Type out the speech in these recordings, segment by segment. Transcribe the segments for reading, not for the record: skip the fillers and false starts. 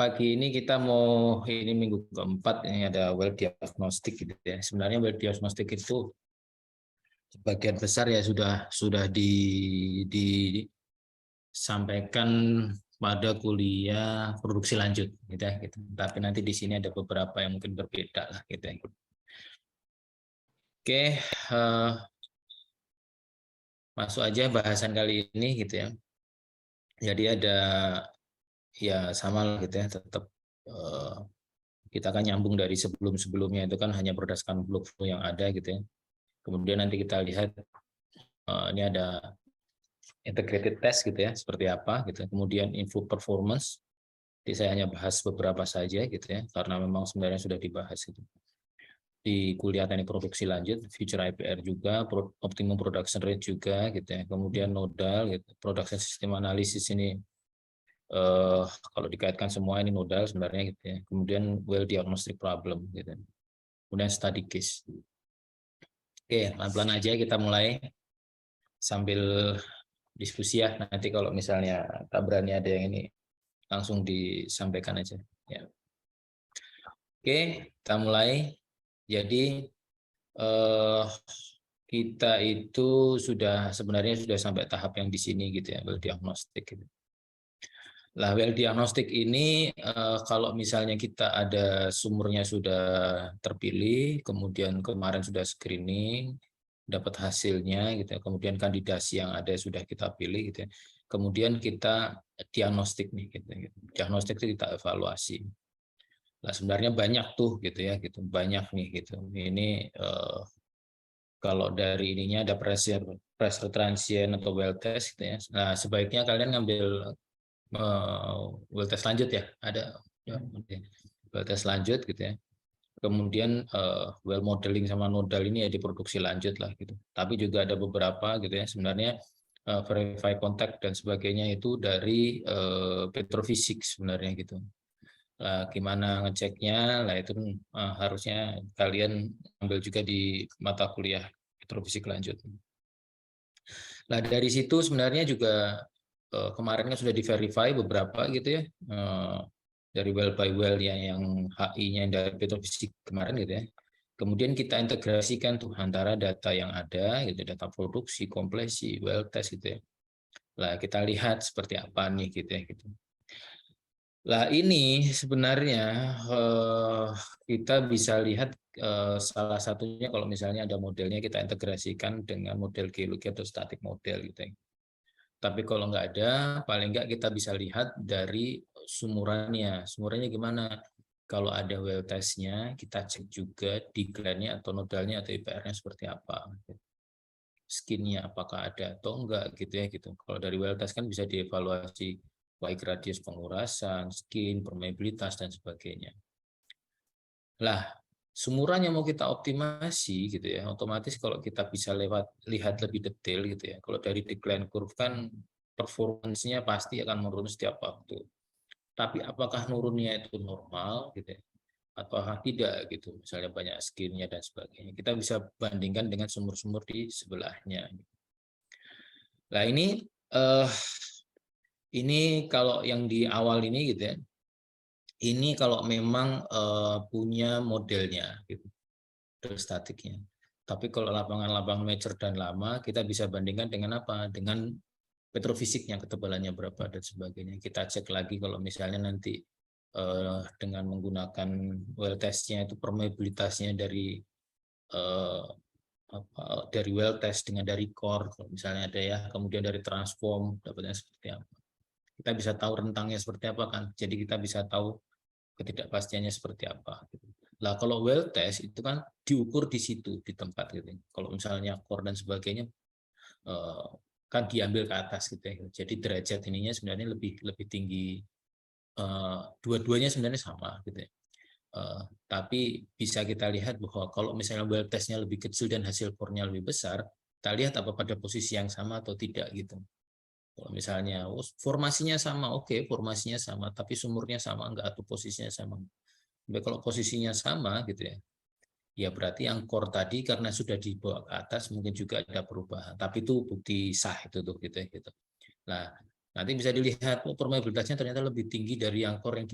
pagi ini kita mau, ini minggu keempat, ini ada well diagnostic gitu ya. Sebenarnya well diagnostic itu sebagian besar ya sudah disampaikan pada kuliah produksi lanjut gitu ya gitu. Tapi nanti di sini ada beberapa yang mungkin berbeda lah gitu ya. Oke, masuk aja bahasan kali ini gitu ya. Jadi ada ya sama lah gitu ya, tetap kita akan nyambung dari sebelum-sebelumnya itu kan hanya berdasarkan workflow yang ada gitu ya. Kemudian nanti kita lihat ini ada integrated test gitu ya, seperti apa gitu. Kemudian info performance, jadi saya hanya bahas beberapa saja gitu ya, karena memang sebenarnya sudah dibahas gitu. Di kuliah teknik produksi lanjut, future IPR juga, optimum production rate juga gitu ya. Kemudian nodal gitu, production system analysis ini kalau dikaitkan semua ini nodal sebenarnya gitu ya. Kemudian well diagnostic problem gitu. Kemudian study case. Oke, pelan-pelan aja kita mulai sambil diskusi ya. Nanti kalau misalnya tak berani ada yang ini langsung disampaikan aja. Ya. Oke, kita mulai. Jadi kita itu sebenarnya sudah sampai tahap yang di sini gitu ya, well diagnostic gitu. Lah well diagnostic ini kalau misalnya kita ada sumurnya sudah terpilih, kemudian kemarin sudah screening, dapat hasilnya gitu ya, kemudian kandidasi yang ada sudah kita pilih gitu ya. Kemudian kita diagnostik nih gitu. Diagnostik itu kita evaluasi. Nah, sebenarnya banyak tuh gitu ya gitu, banyak nih gitu. Ini kalau dari ininya ada pressure transient atau well test gitu ya. Nah, sebaiknya kalian ngambil well test lanjut ya, ada well test lanjut gitu ya. Kemudian well modeling sama nodal ini ya diproduksi lanjut lah gitu. Tapi juga ada beberapa gitu ya sebenarnya verify contact dan sebagainya itu dari petrofisik sebenarnya gitu. Lah, gimana ngeceknya? Lah itu harusnya kalian ambil juga di mata kuliah petrofisik lanjut. Nah dari situ sebenarnya juga kemarin kan sudah di-verify beberapa gitu ya, dari well by well ya, yang HI-nya dari petrofisik kemarin gitu ya. Kemudian kita integrasikan tuh antara data yang ada, gitu, data produksi, kompresi, well test gitu ya. Lah kita lihat seperti apa nih gitu ya gitu. Lah ini sebenarnya kita bisa lihat salah satunya kalau misalnya ada modelnya kita integrasikan dengan model geologi atau static model gitu ya. Tapi kalau nggak ada, paling nggak kita bisa lihat dari sumurannya. Sumurannya gimana? Kalau ada well testnya, kita cek juga decline-nya atau nodalnya atau IPR-nya seperti apa. Skin-nya apakah ada atau enggak gitu ya gitu. Kalau dari well test kan bisa dievaluasi baik radius pengurasan, skin, permeabilitas dan sebagainya. Lah, sumurannya mau kita optimasi gitu ya, otomatis kalau kita bisa lihat lebih detail gitu ya. Kalau dari decline curve kan performance-nya pasti akan menurun setiap waktu. Tapi apakah nurunnya itu normal gitu ya? Apakah tidak gitu, misalnya banyak skinnya dan sebagainya. Kita bisa bandingkan dengan sumur-sumur di sebelahnya. Nah ini kalau yang di awal ini gitu ya, ini kalau memang punya modelnya gitu, statiknya. Tapi kalau lapangan-lapangan mature dan lama, kita bisa bandingkan dengan apa? Dengan petrofisiknya, ketebalannya berapa dan sebagainya. Kita cek lagi kalau misalnya nanti dengan menggunakan well testnya itu permeabilitasnya dari well test dengan dari core, kalau misalnya ada ya, kemudian dari transform dapatnya seperti apa. Kita bisa tahu rentangnya seperti apa kan. Jadi kita bisa tahu ketidakpastiannya seperti apa. Lah kalau well test itu kan diukur di situ di tempat gitu. Kalau misalnya core dan sebagainya kan diambil ke atas gitu ya. Jadi derajat ininya sebenarnya lebih tinggi. Dua-duanya sebenarnya sama gitu ya. Tapi bisa kita lihat bahwa kalau misalnya well testnya lebih kecil dan hasil core-nya lebih besar, kita lihat apa pada posisi yang sama atau tidak gitu. Kalau misalnya formasinya sama, oke, formasinya sama, tapi sumurnya sama enggak atau posisinya sama. Tapi kalau posisinya sama gitu ya, ya berarti yang core tadi karena sudah dibawa ke atas mungkin juga ada perubahan. Tapi itu bukti sah itu tuh gitu ya gitu. Nah, nanti bisa dilihat permeabilitasnya ternyata lebih tinggi dari yang core yang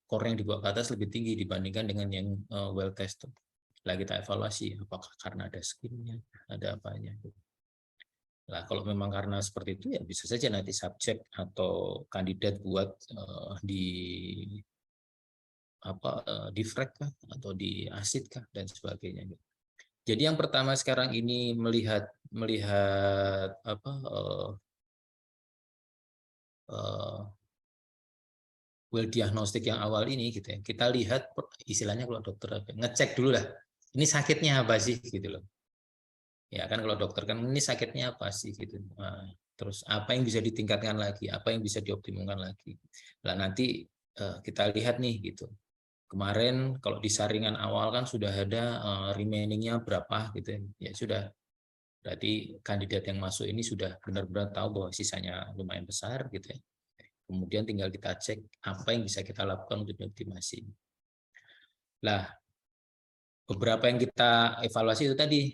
skor yang dibawa ke atas lebih tinggi dibandingkan dengan yang well test. Lah kita evaluasi apakah karena ada skinnya, ada apanya. Nah, kalau memang karena seperti itu ya bisa saja nanti subjek atau kandidat buat di frag kah atau di asid kah dan sebagainya. Jadi yang pertama sekarang ini melihat well diagnostik yang awal ini gitu ya. Kita lihat istilahnya kalau dokter ngecek dulu lah. Ini sakitnya apa sih gitu loh. Ya kan kalau dokter kan ini sakitnya apa sih gitu. Nah, terus apa yang bisa ditingkatkan lagi, apa yang bisa dioptimalkan lagi. Nah, nanti kita lihat nih gitu. Kemarin kalau di saringan awal kan sudah ada remaining-nya berapa gitu ya. Ya sudah. Berarti kandidat yang masuk ini sudah benar-benar tahu bahwa sisanya lumayan besar gitu ya. Kemudian tinggal kita cek apa yang bisa kita lakukan untuk optimasi. Nah, beberapa yang kita evaluasi itu tadi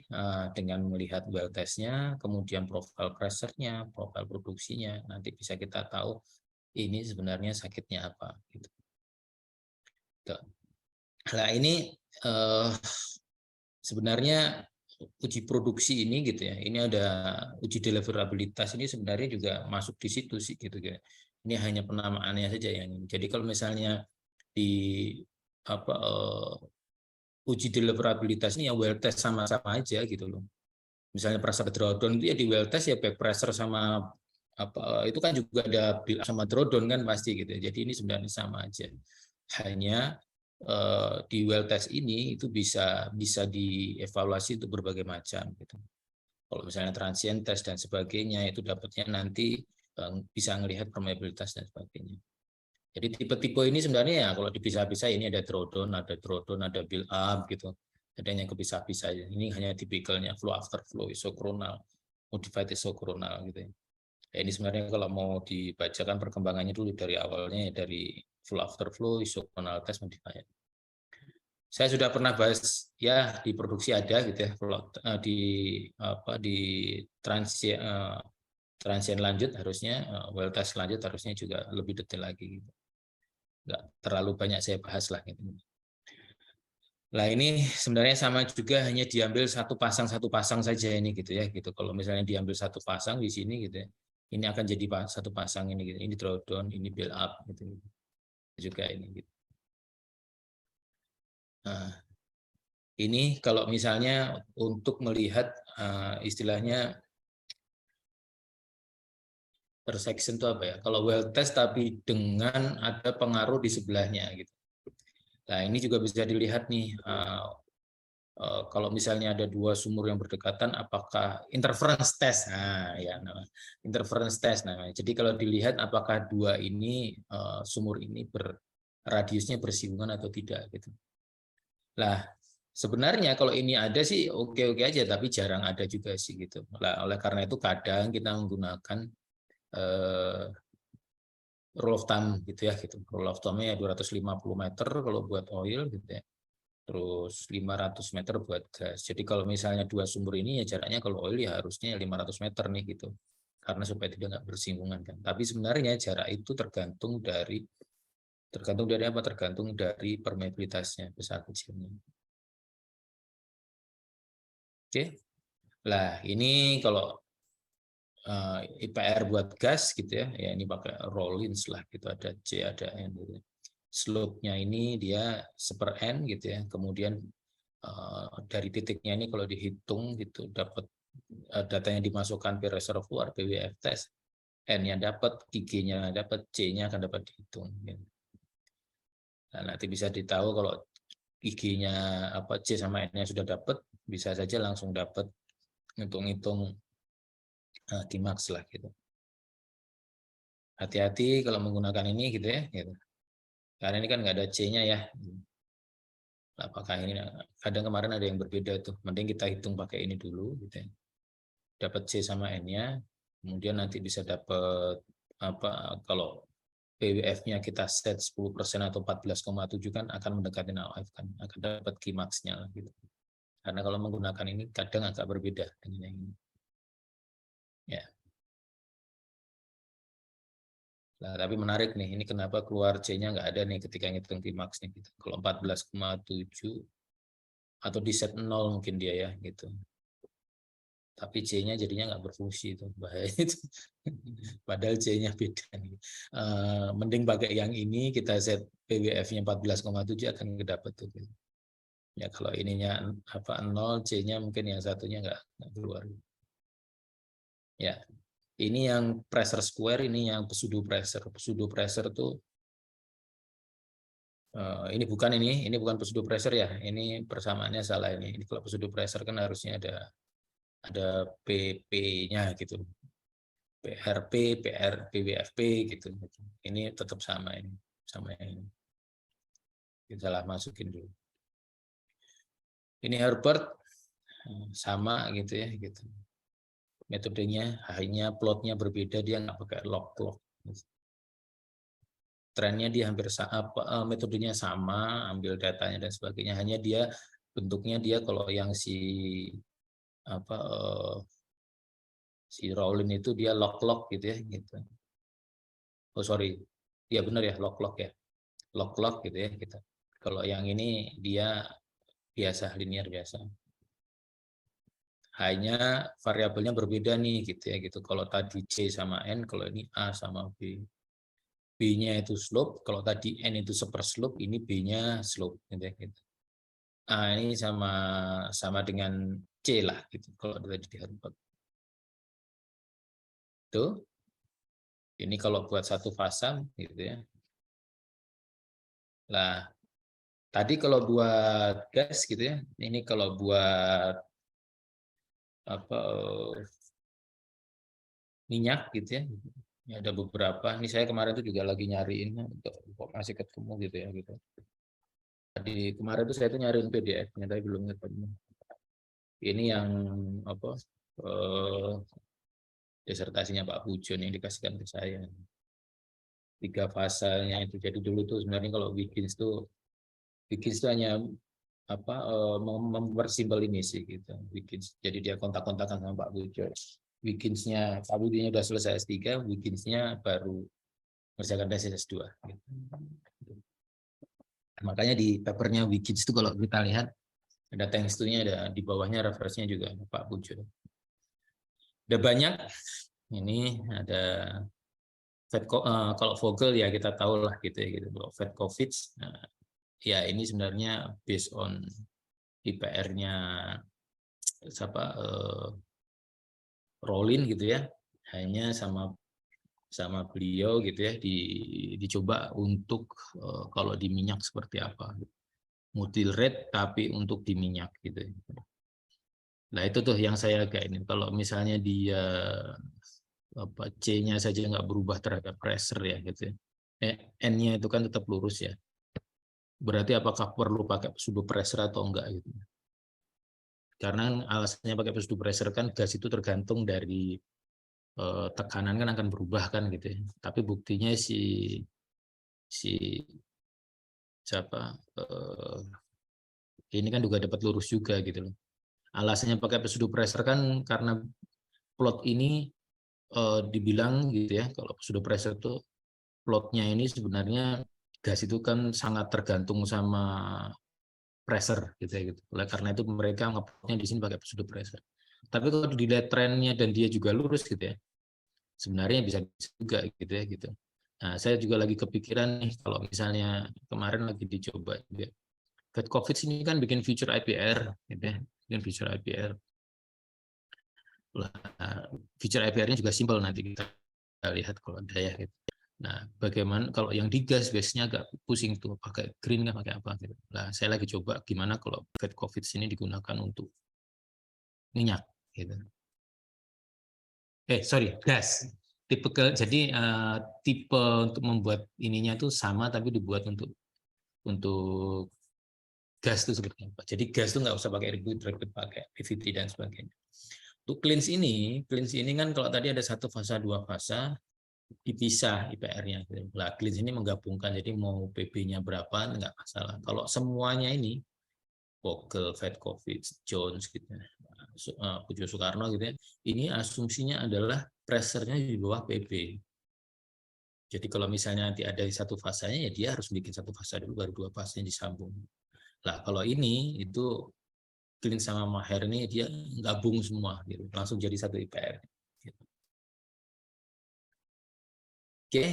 dengan melihat well testnya, kemudian profil pressure-nya, profil produksinya, nanti bisa kita tahu ini sebenarnya sakitnya apa. Gitu. Nah ini sebenarnya uji produksi ini gitu ya, ini ada uji deliverabilitas ini sebenarnya juga masuk di situ sih gitu ya. Ini hanya penamaannya saja yang ini. Jadi kalau misalnya di uji deliverabilitas ini ya well test sama-sama aja gitu loh. Misalnya pressure drawdown itu ya di well test ya back pressure sama itu kan juga ada sama drawdown kan pasti gitu ya. Jadi ini sebenarnya sama aja. Hanya di well test ini itu bisa dievaluasi untuk berbagai macam gitu. Kalau misalnya transient test dan sebagainya itu dapatnya nanti bisa melihat permeabilitas dan sebagainya. Jadi tipe-tipe ini sebenarnya ya kalau dipisah-pisah ini ada drawdown, ada build up gitu. Ada yang kepisah-pisah. Ini hanya tipikalnya flow after flow, isokronal, modified isokronal gitu ya. Ya, ini sebenarnya kalau mau dibacakan perkembangannya dulu dari awalnya ya dari flow after flow, isokronal test, modified. Saya sudah pernah bahas ya di produksi ada gitu ya, di transient lanjut harusnya well test lanjut harusnya juga lebih detail lagi gitu. Nggak terlalu banyak saya bahas lah gitu. Lah ini sebenarnya sama juga hanya diambil satu pasang saja ini gitu ya gitu. Kalau misalnya diambil satu pasang di sini gitu ya, ini akan jadi satu pasang ini gitu. Ini drawdown, ini build up gitu. Juga ini gitu. Nah, ini kalau misalnya untuk melihat istilahnya persection itu apa ya? Kalau well test tapi dengan ada pengaruh di sebelahnya gitu. Nah ini juga bisa dilihat nih kalau misalnya ada dua sumur yang berdekatan, apakah interference test? Nah ya, interference test. Nah jadi kalau dilihat apakah dua ini sumur ini radiusnya bersinggungan atau tidak gitu. Lah sebenarnya kalau ini ada sih oke-oke aja, tapi jarang ada juga sih gitu. Lah oleh karena itu kadang kita menggunakan rule of thumb gitu ya gitu. Rule of thumb-nya ya 250 meter kalau buat oil gitu ya. Terus 500 meter buat gas. Jadi kalau misalnya dua sumber ini ya jaraknya kalau oil ya harusnya 500 meter nih gitu. Karena supaya tidak nggak bersinggungan kan. Tapi sebenarnya jarak itu tergantung dari apa? Tergantung dari permeabilitasnya besar kecilnya. Oke. Lah, ini kalau IPR buat gas gitu ya, ya ini pakai Rollins lah gitu, ada C ada N gitu. Slope-nya ini dia seper N gitu ya, kemudian dari titiknya ini kalau dihitung gitu dapat datanya dimasukkan ke reservoir PWF test, N-nya dapat, IG-nya dapat, C-nya akan dapat dihitung. Gitu. Nah, nanti bisa ditahu kalau IG-nya apa C sama N-nya sudah dapat, bisa saja langsung dapat ngitung-ngitung Qmax lah gitu. Hati-hati kalau menggunakan ini gitu ya, gitu. Karena ini kan nggak ada C-nya ya. Apakah ini kadang kemarin ada yang berbeda tuh. Mending kita hitung pakai ini dulu gitu ya. Dapat C sama N-nya, kemudian nanti bisa dapat apa kalau PWF-nya kita set 10% atau 14,7 kan akan mendekati NAOF kan, akan dapat Qmax-nya gitu. Karena kalau menggunakan ini kadang agak berbeda dengan yang ini. Ya. Nah, tapi menarik nih, ini kenapa keluar C-nya nggak ada nih ketika ngitung Tmax nih gitu. Kalau 14,7 atau di set 0 mungkin dia ya gitu. Tapi C-nya jadinya nggak berfungsi itu, bahaya itu. Padahal C-nya beda nih. Mending pakai yang ini, kita set PWF-nya 14,7 akan kedapat tuh. Ya kalau ininya apa 0, C-nya mungkin yang satunya nggak keluar. Ya, ini yang pressure square, ini yang pseudo pressure. Pseudo pressure tuh ini bukan pseudo pressure ya. Ini persamaannya salah ini. Ini kalau pseudo pressure kan harusnya ada PP-nya gitu. PRP, PR, PWFP gitu. Ini tetap sama ini, sama yang ini. Kita lah masukin dulu. Ini Herbert sama gitu ya gitu. Metodenya hanya plotnya berbeda, dia nggak pakai log-log. Trennya dia hampir sama, metodenya sama, ambil datanya dan sebagainya. Hanya dia bentuknya dia kalau yang apa si Rowling itu dia log-log gitu ya gitu. Oh sorry, ya benar ya log-log ya, log-log gitu ya kita. Kalau yang ini dia biasa linear biasa. Hanya variabelnya berbeda nih gitu ya gitu. Kalau tadi C sama N, kalau ini A sama B. B-nya itu slope, kalau tadi N itu seperslope, ini B-nya slope gitu ya gitu. A ini sama sama dengan C lah gitu kalau tadi di Harvard. Tuh. Ini kalau buat satu fasa gitu ya. Lah, tadi kalau buat gas gitu ya. Ini kalau buat apa minyak gitu ya. Ini ada beberapa. Ini saya kemarin itu juga lagi nyariin untuk kok masih ketemu gitu ya gitu. Tadi kemarin itu saya tuh nyariin PDF-nya tapi belum ketemu. Ini yang apa disertasinya Pak Pujon yang dikasihkan ke saya. 3 fasenya itu. Jadi dulu tuh sebenarnya kalau Wiggins tuh hanya apa mempersimpel ini sih gitu. Wiggins. Jadi dia kontak-kontakan sama Pak Pujon. Wigginsnya Pak Pujonnya udah selesai S3, Wigginsnya baru mengerjakan tesis S2 gitu. Makanya di papernya Wiggins itu kalau kita lihat ada thanks to-nya, ada di bawahnya referensinya juga Pak Pujon. Ada banyak. Ini ada kalau Vogel ya kita tahu lah gitu ya gitu. Kalau Fedkovich, ya ini sebenarnya based on IPR-nya siapa Rowling gitu ya. Hanya sama beliau gitu ya dicoba untuk kalau di minyak seperti apa. Mutil rate tapi untuk di minyak gitu. Nah itu tuh yang saya agak ini. Kalau misalnya dia apa C-nya saja nggak berubah terhadap pressure ya gitu. N-nya itu kan tetap lurus ya. Berarti apakah perlu pakai pseudo pressure atau enggak gitu. Karena alasannya pakai pseudo pressure kan gas itu tergantung dari tekanan kan akan berubah kan gitu ya. Tapi buktinya si siapa ini kan juga dapat lurus juga gitu loh. Alasannya pakai pseudo pressure kan karena plot ini dibilang gitu ya, kalau pseudo pressure itu plotnya ini sebenarnya gas itu kan sangat tergantung sama pressure gitu ya gitu. Oleh karena itu mereka ngeplotnya di sini pakai pseudo pressure. Tapi kalau dilihat trennya dan dia juga lurus gitu ya, sebenarnya bisa juga gitu ya gitu. Nah, saya juga lagi kepikiran nih kalau misalnya kemarin lagi dicoba juga. Fedkovich ini kan bikin future IPR gitu ya, bikin future IPR. Future IPR-nya juga simpel nanti kita lihat kalau ada ya gitu. Nah, bagaimana kalau yang di gas-gasnya agak pusing tuh pakai green nggak pakai apa gitu. Nah, saya lagi coba gimana kalau Fedkovich ini digunakan untuk minyak gitu. Sorry, gas. Jadi tipe untuk membuat ininya tuh sama tapi dibuat untuk gas itu seperti apa. Jadi gas itu nggak usah pakai ribut-ribut pakai PVT dan sebagainya. Untuk cleanse ini kan kalau tadi ada satu fasa, dua fasa, dipisah IPR-nya. Nah, cleanse ini menggabungkan, jadi mau PB-nya berapa, nggak masalah. Kalau semuanya ini, Vogel, Fedkovich, Jones, gitu, Pujo Soekarno, gitu ya, ini asumsinya adalah pressure-nya di bawah PB. Jadi kalau misalnya nanti ada satu fasenya, ya dia harus bikin satu fasa dulu, baru dua fasenya disambung. Lah kalau ini itu Clean sama Maher ini dia gabung semua, gitu, langsung jadi satu IPR. Gitu. Oke,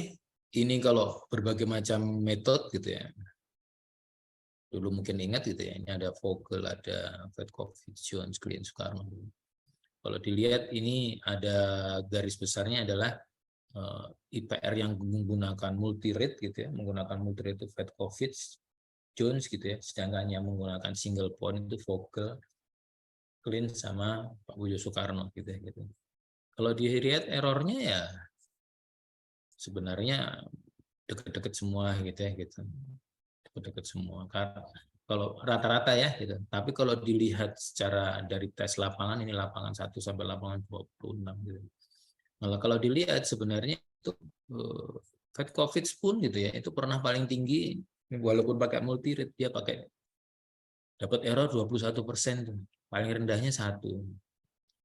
ini kalau berbagai macam metode gitu ya. Dulu mungkin ingat gitu ya, ini ada Vogel, ada Petkovic, Jones, Clean, Soekarno. Kalau dilihat ini ada garis besarnya adalah IPR yang menggunakan multi rate gitu ya, menggunakan multi rate itu Petkovic, Jones gitu ya, sedangkan yang menggunakan single point itu Vogel, Clean sama Pak Bujo Soekarno gitu ya gitu. Kalau dilihat errornya ya sebenarnya dekat-dekat semua gitu ya gitu. Dekat-dekat semua. Kalau rata-rata ya gitu. Tapi kalau dilihat secara dari tes lapangan, ini lapangan 1 sampai lapangan 26 gitu. Kalau dilihat sebenarnya itu Petkovic pun gitu ya, itu pernah paling tinggi walaupun pakai multi rate, dia pakai dapat error 21%, paling rendahnya 1.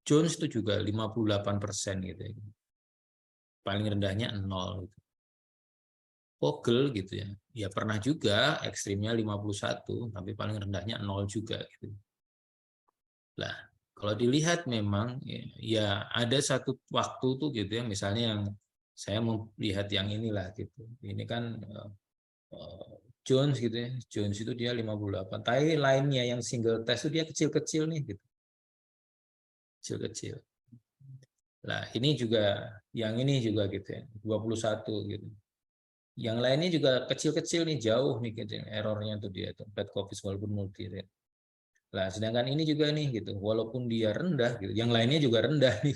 Jones itu juga 58% gitu ya. Paling rendahnya 0 gitu. Vogel gitu ya. Ya pernah juga ekstrimnya 51 tapi paling rendahnya 0 juga gitu. Lah, kalau dilihat memang ya ada satu waktu tuh gitu ya, misalnya yang saya melihat yang inilah gitu. Ini kan Jones gitu ya. Jones itu dia 58. Tapi lainnya yang single test itu dia kecil-kecil nih gitu. Kecil-kecil. Nah, ini juga yang ini juga gitu ya. 21 gitu. Yang lainnya juga kecil-kecil nih, jauh nih gitu, errornya tuh dia tuh Petkovic walaupun multi rate. Nah, sedangkan ini juga nih gitu, walaupun dia rendah gitu, yang lainnya juga rendah nih.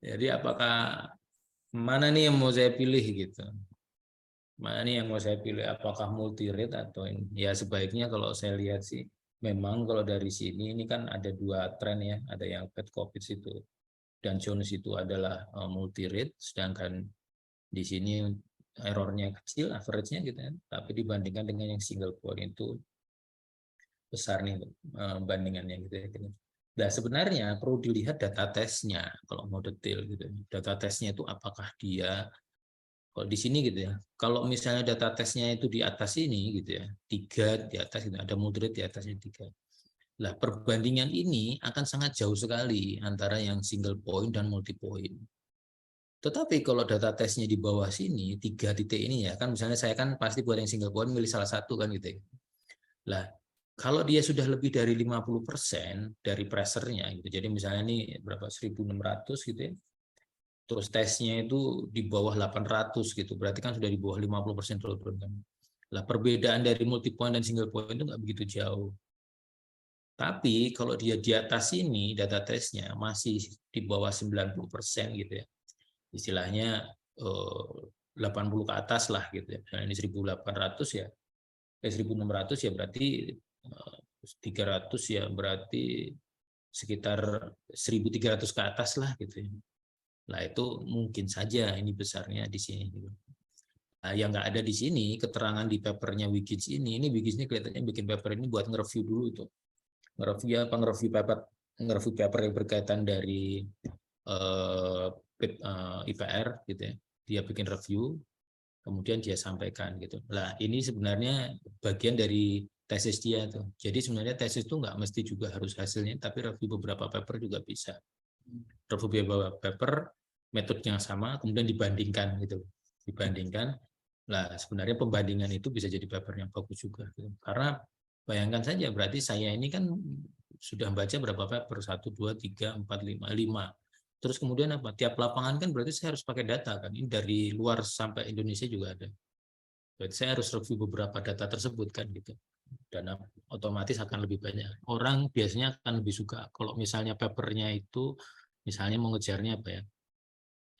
Jadi apakah mana nih yang mau saya pilih gitu? Mana nih yang mau saya pilih? Apakah multi rate atau ini? Ya sebaiknya kalau saya lihat sih, memang kalau dari sini ini kan ada dua tren ya, ada yang Petkovic itu dan Jones itu adalah multi rate, sedangkan di sini errornya kecil, average-nya gitu ya. Tapi dibandingkan dengan yang single point itu besar nih bandingannya gitu ya. Nah sebenarnya perlu dilihat data tesnya kalau mau detail gitu. Data tesnya itu apakah dia kalau di sini gitu ya. Kalau misalnya data tesnya itu di atas ini gitu ya, 3 di atas gitu, ada moderate di atasnya 3. Lah perbandingan ini akan sangat jauh sekali antara yang single point dan multi point. Tetapi kalau data tesnya di bawah sini, 3 titik ini ya, kan misalnya saya kan pasti buat yang single point milih salah satu kan gitu ya. Lah, kalau dia sudah lebih dari 50% dari pressernya gitu, jadi misalnya ini berapa 1.600 gitu ya, terus tesnya itu di bawah 800 gitu, berarti kan sudah di bawah 50% turun kan. Lah perbedaan dari multi point dan single point itu nggak begitu jauh. Tapi kalau dia di atas ini data tesnya masih di bawah 90% gitu ya, istilahnya 80 ke atas lah gitu ya. Misalnya ini 1.800 ya, 1.600 ya berarti 300 ya berarti sekitar 1.300 ke atas lah gitu ya. Nah itu mungkin saja ini besarnya di sini. Gitu. Nah, yang nggak ada di sini keterangan di papernya Wiggins ini Wiggins ini kelihatannya bikin paper ini buat nge-review dulu itu. Nge-review paper yang berkaitan dari IPR gitu ya. Dia bikin review, kemudian dia sampaikan gitu. Nah ini sebenarnya bagian dari tesis dia tuh. Jadi sebenarnya tesis itu nggak mesti juga harus hasilnya, tapi review beberapa paper juga bisa. Review beberapa paper, metode yang sama, kemudian dibandingkan gitu. Dibandingkan. Nah sebenarnya pembandingan itu bisa jadi paper yang bagus juga. Gitu. Karena bayangkan saja berarti saya ini kan sudah baca berapa paper, 1, 2, 3, 4, 5, 5. Terus kemudian apa? Tiap lapangan kan berarti saya harus pakai data kan. Ini dari luar sampai Indonesia juga ada. Berarti saya harus review beberapa data tersebut kan gitu. Dan otomatis akan lebih banyak. Orang biasanya akan lebih suka kalau misalnya papernya itu misalnya mau ngejarnya apa ya?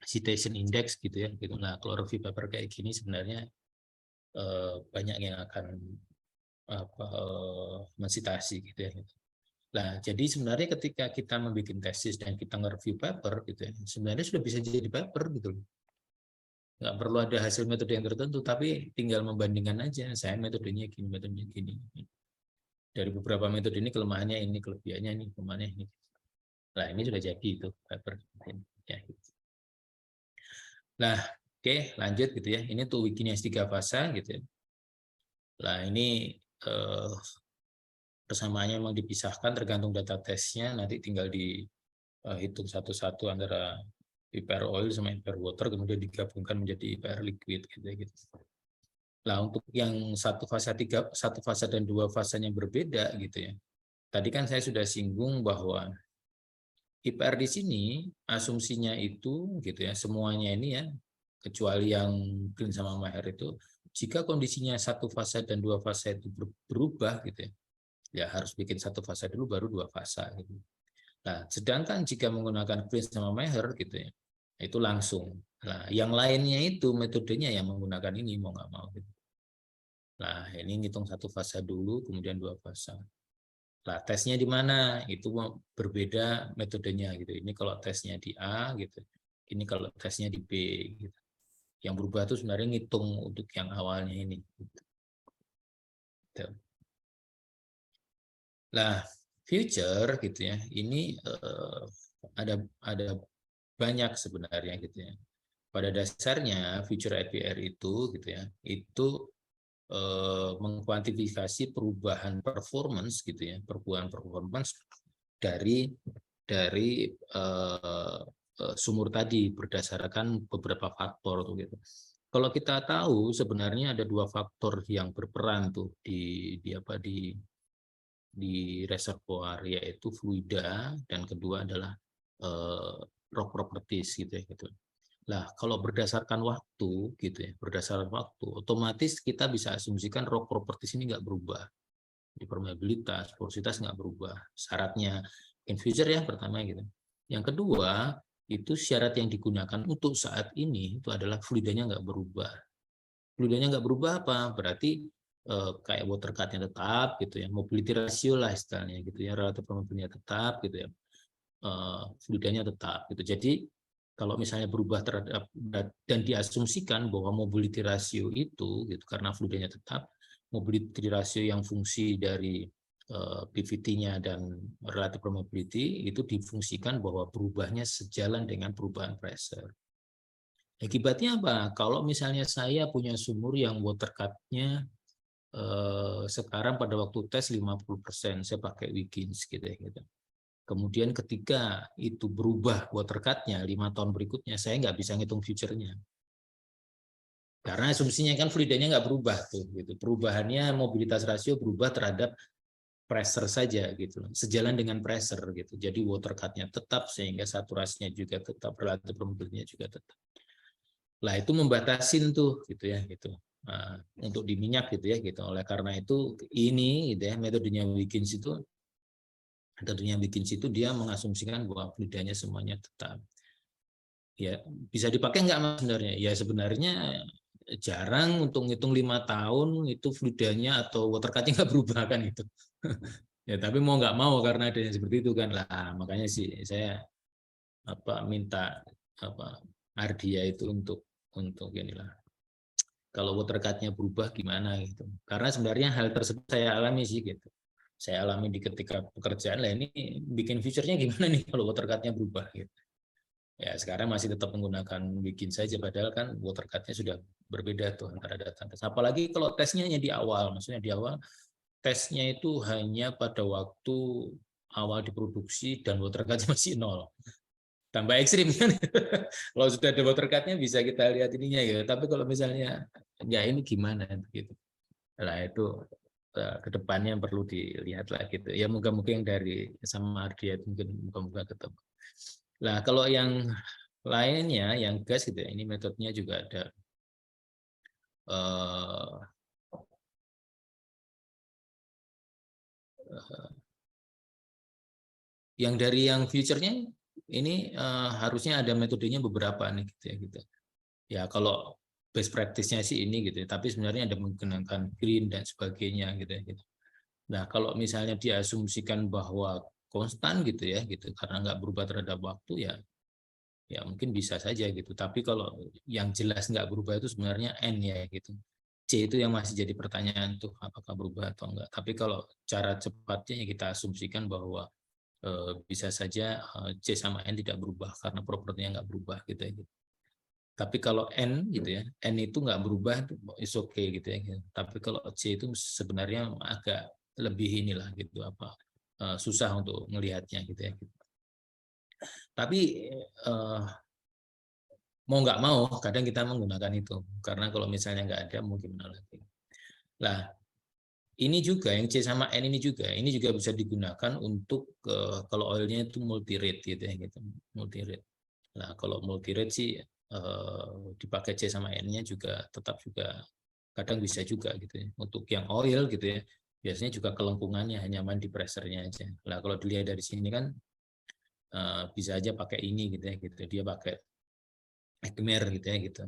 Citation index gitu ya gitu. Nah, kalau review paper kayak gini sebenarnya banyak yang akan mensitasi gitu ya. Nah, jadi sebenarnya ketika kita membuat tesis dan kita nge-review paper gitu ya, sebenarnya sudah bisa jadi paper gitu loh. Nggak perlu ada hasil metode yang tertentu, tapi tinggal membandingkan aja. Saya metodenya gini, metodenya gini. Dari beberapa metode ini kelemahannya ini, kelebihannya ini, kelemahannya ini. Nah, ini sudah jadi itu paper. Ya, gitu. Nah, oke, lanjut gitu ya. Ini tuh Wikinews 3 fase gitu ya. Nah, ini persamaannya memang dipisahkan tergantung data tesnya, nanti tinggal dihitung satu-satu antara IPR oil sama IPR water, kemudian digabungkan menjadi IPR liquid gitu ya. Gitu. Nah, untuk yang satu fase dan dua fasenya berbeda gitu ya. Tadi kan saya sudah singgung bahwa IPR di sini asumsinya itu gitu ya, semuanya ini ya, kecuali yang green sama Maher itu, jika kondisinya satu fase dan dua fase itu berubah gitu ya, ya harus bikin satu fase dulu baru dua fase gitu. Nah, sedangkan jika menggunakan green sama Maher gitu ya, itu langsung. Nah, yang lainnya itu metodenya yang menggunakan ini mau nggak mau gitu. Nah, ini ngitung satu fase dulu, kemudian dua fase. Nah, tesnya di mana? Itu berbeda metodenya gitu. Ini kalau tesnya di A gitu. Ini kalau tesnya di B gitu. Yang berubah itu sebenarnya ngitung untuk yang awalnya ini. Gitu. Nah, future gitu ya. Ini ada banyak sebenarnya gitu ya. Pada dasarnya future APR itu gitu ya. Itu mengkuantifikasi perubahan performance gitu ya, perubahan performance dari sumur tadi berdasarkan beberapa faktor tuh gitu. Kalau kita tahu sebenarnya ada dua faktor yang berperan tuh di reservoir, yaitu fluida dan kedua adalah rock properties gitu ya gitu. Nah, kalau berdasarkan waktu gitu ya, berdasarkan waktu, otomatis kita bisa asumsikan rock properties ini nggak berubah. Di permeabilitas, porositas nggak berubah. Syaratnya infuser ya pertama gitu. Yang kedua, itu syarat yang digunakan untuk saat ini itu adalah fluidanya nggak berubah. Fluidanya nggak berubah apa? Berarti kayak water cut-nya tetap gitu ya, mobility ratio lah istilahnya gitu ya, relatif permeabilitasnya tetap gitu ya, fluidanya tetap gitu. Jadi kalau misalnya berubah terhadap dan diasumsikan bahwa mobility ratio itu gitu karena fluidanya tetap, mobility ratio yang fungsi dari PVT-nya dan relative permeability itu difungsikan bahwa berubahnya sejalan dengan perubahan pressure. Akibatnya apa? Kalau misalnya saya punya sumur yang water cut-nya sekarang pada waktu tes 50%, saya pakai Wiggins gitu ya. Gitu. Kemudian ketika itu berubah water cut-nya 5 tahun berikutnya, saya nggak bisa ngitung future-nya. Karena asumsinya kan fluidanya nggak berubah tuh. Gitu. Perubahannya mobilitas rasio berubah terhadap pressure saja gitu, sejalan dengan pressure gitu. Jadi water cut-nya tetap sehingga saturasinya juga tetap, relatif permeability-nya juga tetap. Lah itu membatasin tuh gitu ya gitu. Nah, untuk di minyak gitu ya gitu. Oleh karena itu ini gitu ya metodenya Wiggins itu dia mengasumsikan bahwa fluidanya semuanya tetap. Ya bisa dipakai nggak mas sebenarnya? Ya sebenarnya jarang untuk ngitung 5 tahun itu fluidanya atau water cut-nya nggak berubah kan itu. Ya tapi mau nggak mau karena ada yang seperti itu kan lah, makanya sih saya minta Ardia itu untuk inilah, kalau water cut-nya berubah gimana gitu. Karena sebenarnya hal tersebut saya alami sih gitu. Saya alami di ketika pekerjaan lah, ini bikin future-nya gimana nih kalau water cut-nya berubah gitu. Ya sekarang masih tetap menggunakan bikin saja, padahal kan water cut-nya sudah berbeda tuh antara data tes. Apalagi kalau tesnya hanya di awal, maksudnya di awal tesnya itu hanya pada waktu awal diproduksi dan water cut-nya masih nol. Tambah ekstrim kan. Kalau sudah ada water cut-nya bisa kita lihat ininya ya. Tapi kalau misalnya ya ini gimana gitu. Nah itu ke depannya perlu dilihat lah gitu. Ya moga-moga yang dari sama Ardia itu mungkin moga-moga ketemu. Nah kalau yang lainnya yang gas gitu ya, ini metodenya juga ada eh, yang dari yang future-nya ini harusnya ada metodenya beberapa nih gitu ya gitu. Ya kalau best practice-nya sih ini gitu ya, tapi sebenarnya ada menggunakan green dan sebagainya gitu ya gitu. Nah, kalau misalnya diasumsikan bahwa konstan gitu ya gitu karena nggak berubah terhadap waktu, ya mungkin bisa saja gitu. Tapi kalau yang jelas nggak berubah itu sebenarnya N ya gitu. C itu yang masih jadi pertanyaan tuh apakah berubah atau enggak. Tapi kalau cara cepatnya ya kita asumsikan bahwa bisa saja C sama N tidak berubah karena propertinya nggak berubah gitu ya. Gitu. Tapi kalau N gitu ya, N itu nggak berubah, is okay gitu ya. Tapi kalau C itu sebenarnya agak lebih inilah gitu apa susah untuk melihatnya gitu ya. Tapi mau nggak mau kadang kita menggunakan itu karena kalau misalnya nggak ada mau gimana lagi. Lah ini juga yang C sama N ini juga bisa digunakan untuk kalau oilnya itu multi rate gitu ya gitu, multi rate. Nah kalau multi rate sih dipakai C sama N-nya juga tetap juga kadang bisa juga gitu ya. Untuk yang oil gitu ya biasanya juga kelengkungannya hanya nyaman di pressernya aja. Nah kalau dilihat dari sini kan bisa aja pakai ini gitu ya gitu, dia pakai Ekmer gitu ya gitu.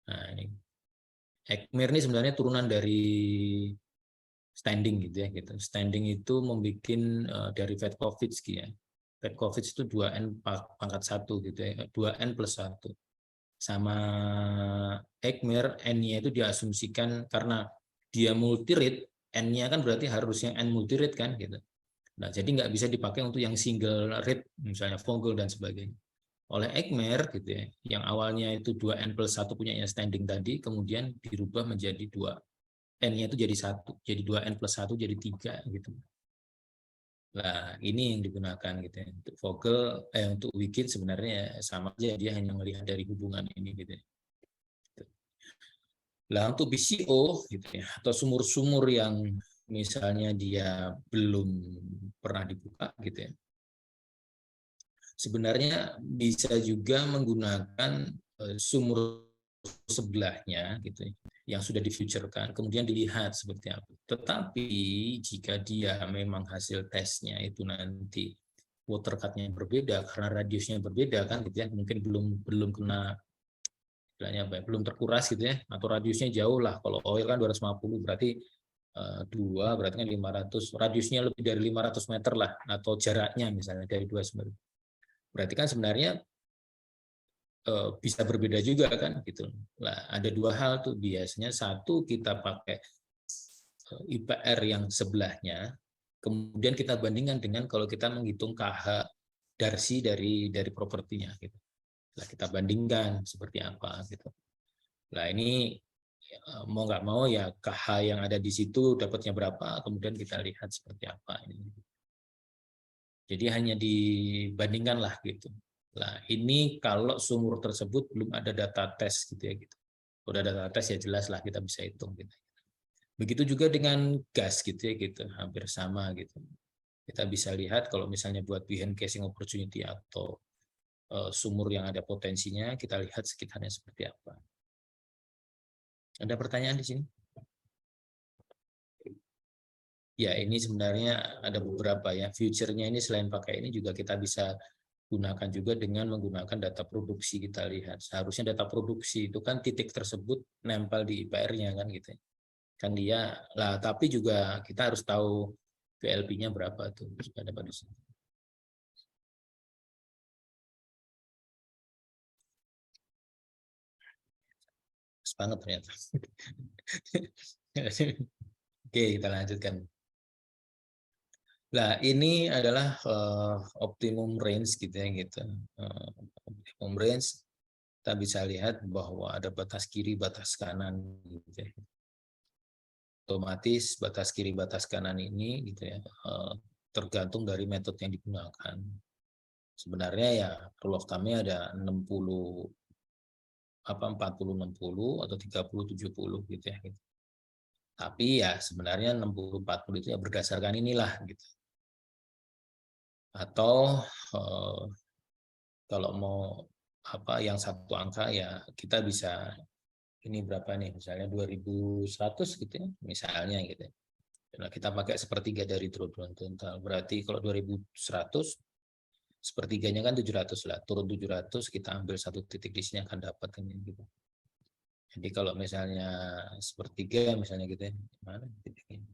Nah ini Ekmer ini sebenarnya turunan dari standing gitu ya gitu. Standing itu membuat dari Vetkovitsky ya. Vetkovitsky itu 2N pangkat 1 gitu ya, 2N plus 1. Sama Ekmer N-nya itu diasumsikan karena dia multi rate, N-nya kan berarti harus yang N multi rate kan gitu. Nah, jadi nggak bisa dipakai untuk yang single rate misalnya Vogel dan sebagainya. Oleh Ekmer gitu ya, yang awalnya itu 2N plus 1 punya standing tadi, kemudian dirubah menjadi 2 N-nya itu jadi 1, jadi 2N plus 1 jadi 3 gitu. Nah, ini yang digunakan gitu ya. Untuk Vogel, untuk Wicked sebenarnya sama aja, dia hanya melihat dari hubungan ini gitu ya. Lah untuk BCO gitu ya, atau sumur-sumur yang misalnya dia belum pernah dibuka gitu ya. Sebenarnya bisa juga menggunakan sumur sebelahnya gitu ya, yang sudah difuturekan, kemudian dilihat seperti apa. Tetapi jika dia memang hasil tesnya itu nanti water cut-nya berbeda karena radiusnya berbeda kan gitu ya, mungkin belum kena apa ya, belum terkuras gitu ya, atau radiusnya jauh lah. Kalau oil kan 250 berarti 2 berarti kan 500, radiusnya lebih dari 500 meter lah, atau jaraknya misalnya dari 2 sumber. Berarti kan sebenarnya bisa berbeda juga kan gitu. Nah, ada dua hal tuh biasanya, satu kita pakai IPR yang sebelahnya, kemudian kita bandingkan dengan kalau kita menghitung KH darsi dari propertinya gitu. Nah, kita bandingkan seperti apa gitu. Nah, ini mau nggak mau ya KH yang ada di situ dapatnya berapa, kemudian kita lihat seperti apa ini. Jadi hanya dibandingkan lah gitu. Nah, ini kalau sumur tersebut belum ada data tes gitu ya gitu. Udah data tes ya jelas lah kita bisa hitung gitu. Begitu juga dengan gas gitu ya gitu, hampir sama gitu. Kita bisa lihat kalau misalnya buat behind casing opportunity atau sumur yang ada potensinya, kita lihat sekitarnya seperti apa. Ada pertanyaan di sini? Ya, ini sebenarnya ada beberapa ya. Future-nya ini selain pakai ini juga kita bisa gunakan juga dengan menggunakan data produksi. Kita lihat seharusnya data produksi itu kan titik tersebut nempel di IPR-nya kan gitu. Kan dia lah, tapi juga kita harus tahu VLP-nya berapa tuh supaya dapat di sini. Pas banget ternyata. Oke, kita lanjutkan. Nah, ini adalah optimum range gitu ya gitu. Optimum range kita bisa lihat bahwa ada batas kiri, batas kanan gitu ya. Otomatis batas kiri, batas kanan ini gitu ya tergantung dari metode yang digunakan. Sebenarnya ya rule of thumb-nya ada 60 40-60 atau 30-70 gitu ya. Tapi ya sebenarnya 60-40 itu ya berdasarkan inilah gitu. Atau kalau mau yang satu angka ya kita bisa ini berapa nih misalnya 2100 gitu ya misalnya gitu. Nah, kita pakai sepertiga dari drawdown total. Berarti kalau 2100 sepertiganya kan 700 lah. Turun 700 kita ambil satu titik di sini akan dapat ini gitu. Jadi kalau misalnya sepertiga misalnya gitu ya. Mana titiknya?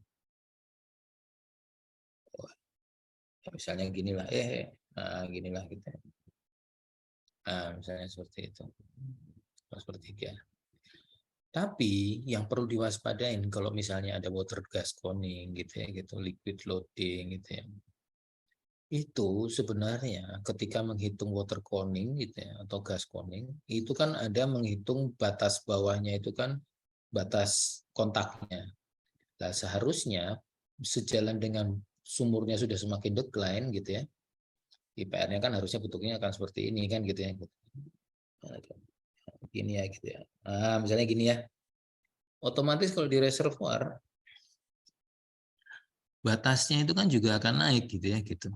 Misalnya ginilah ginilah gitu. Nah, misalnya seperti itu. Sepertiga. Tapi yang perlu diwaspadain kalau misalnya ada water gas coning gitu ya gitu, liquid loading gitu ya. itu sebenarnya ketika menghitung water cooling gitu ya, atau gas cooling, itu kan ada menghitung batas bawahnya itu kan batas kontaknya. Nah, seharusnya sejalan dengan sumurnya sudah semakin decline gitu ya, IPR-nya kan harusnya bentuknya akan seperti ini kan gitu ya. Gini ya gitu ya. Nah, misalnya gini ya. Otomatis kalau di reservoir batasnya itu kan juga akan naik gitu ya gitu.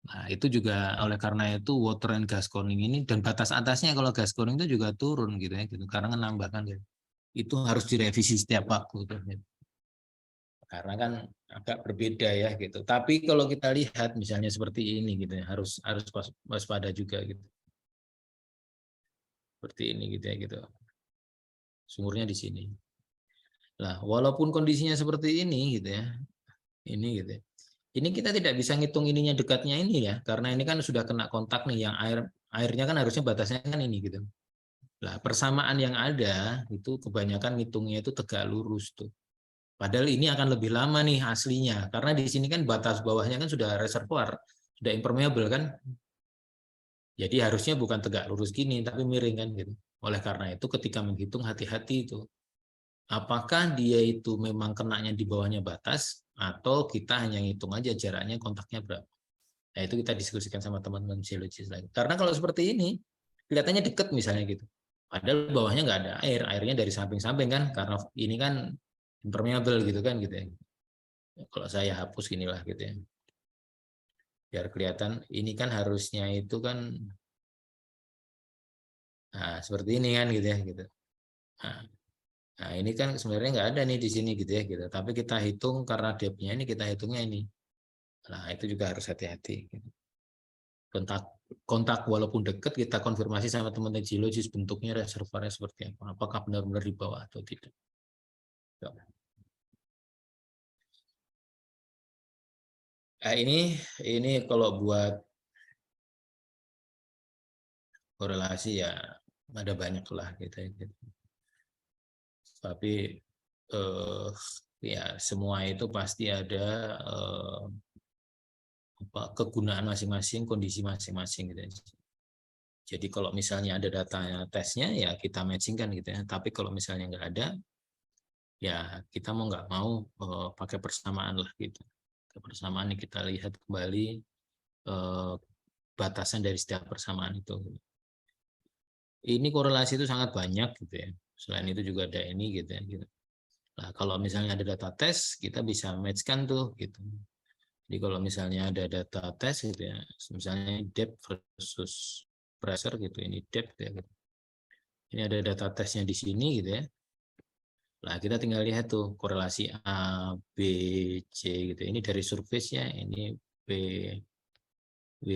Nah, itu juga oleh karena itu water and gas cooling ini dan batas atasnya kalau gas cooling itu juga turun gitu ya gitu. Karena menambahkan ya. Itu harus direvisi setiap waktu gitu. Karena kan agak berbeda ya gitu. Tapi kalau kita lihat misalnya seperti ini gitu ya, harus harus waspada juga gitu. Seperti ini gitu ya gitu. Sumurnya di sini. Nah, walaupun kondisinya seperti ini gitu ya. Ini gitu ya. Ini kita tidak bisa ngitung ininya dekatnya ini ya, karena ini kan sudah kena kontak nih yang airnya kan harusnya batasnya kan ini gitu. Nah, persamaan yang ada itu kebanyakan ngitungnya itu tegak lurus tuh. Padahal ini akan lebih lama nih aslinya, karena di sini kan batas bawahnya kan sudah reservoir, sudah impermeable kan. Jadi harusnya bukan tegak lurus gini, tapi miring kan gitu. Oleh karena itu ketika menghitung hati-hati itu. Apakah dia itu memang kenanya di bawahnya batas, atau kita hanya ngitung aja jaraknya kontaknya berapa. Nah, itu kita diskusikan sama teman-teman geologis lagi. Karena kalau seperti ini, kelihatannya deket misalnya gitu. Padahal bawahnya nggak ada air, airnya dari samping-samping kan, karena ini kan impermeable gitu kan gitu ya. Kalau saya hapus inilah gitu ya. Biar kelihatan, ini kan harusnya itu kan, nah seperti ini kan gitu ya gitu. Nah, nah ini kan sebenarnya nggak ada nih di sini gitu ya gitu. Tapi kita hitung karena depth-nya ini kita hitungnya ini. Nah itu juga harus hati-hati. Gitu. Kontak walaupun dekat kita konfirmasi sama teman-teman geologis bentuknya reservoirnya seperti apa, apakah benar-benar di bawah atau tidak. Nah, ini kalau buat korelasi ya ada banyak lah gitu, gitu. Tapi ya semua itu pasti ada kegunaan masing-masing, kondisi masing-masing gitu. Jadi kalau misalnya ada datanya tesnya ya kita matchingkan gitu ya. Tapi kalau misalnya nggak ada ya kita mau nggak mau pakai persamaan lah gitu. Persamaan ini kita lihat kembali batasan dari setiap persamaan itu. Ini korelasi itu sangat banyak gitu ya. Selain itu juga ada ini gitu ya. Gitu. Nah, kalau misalnya ada data tes, kita bisa matchkan tuh gitu. Jadi kalau misalnya ada data tes gitu ya, misalnya depth versus pressure gitu, ini depth ya. Gitu. Ini ada data tesnya di sini gitu ya. Nah, kita tinggal lihat tuh korelasi A, B, C gitu. Ini dari surface-nya, ini B, W,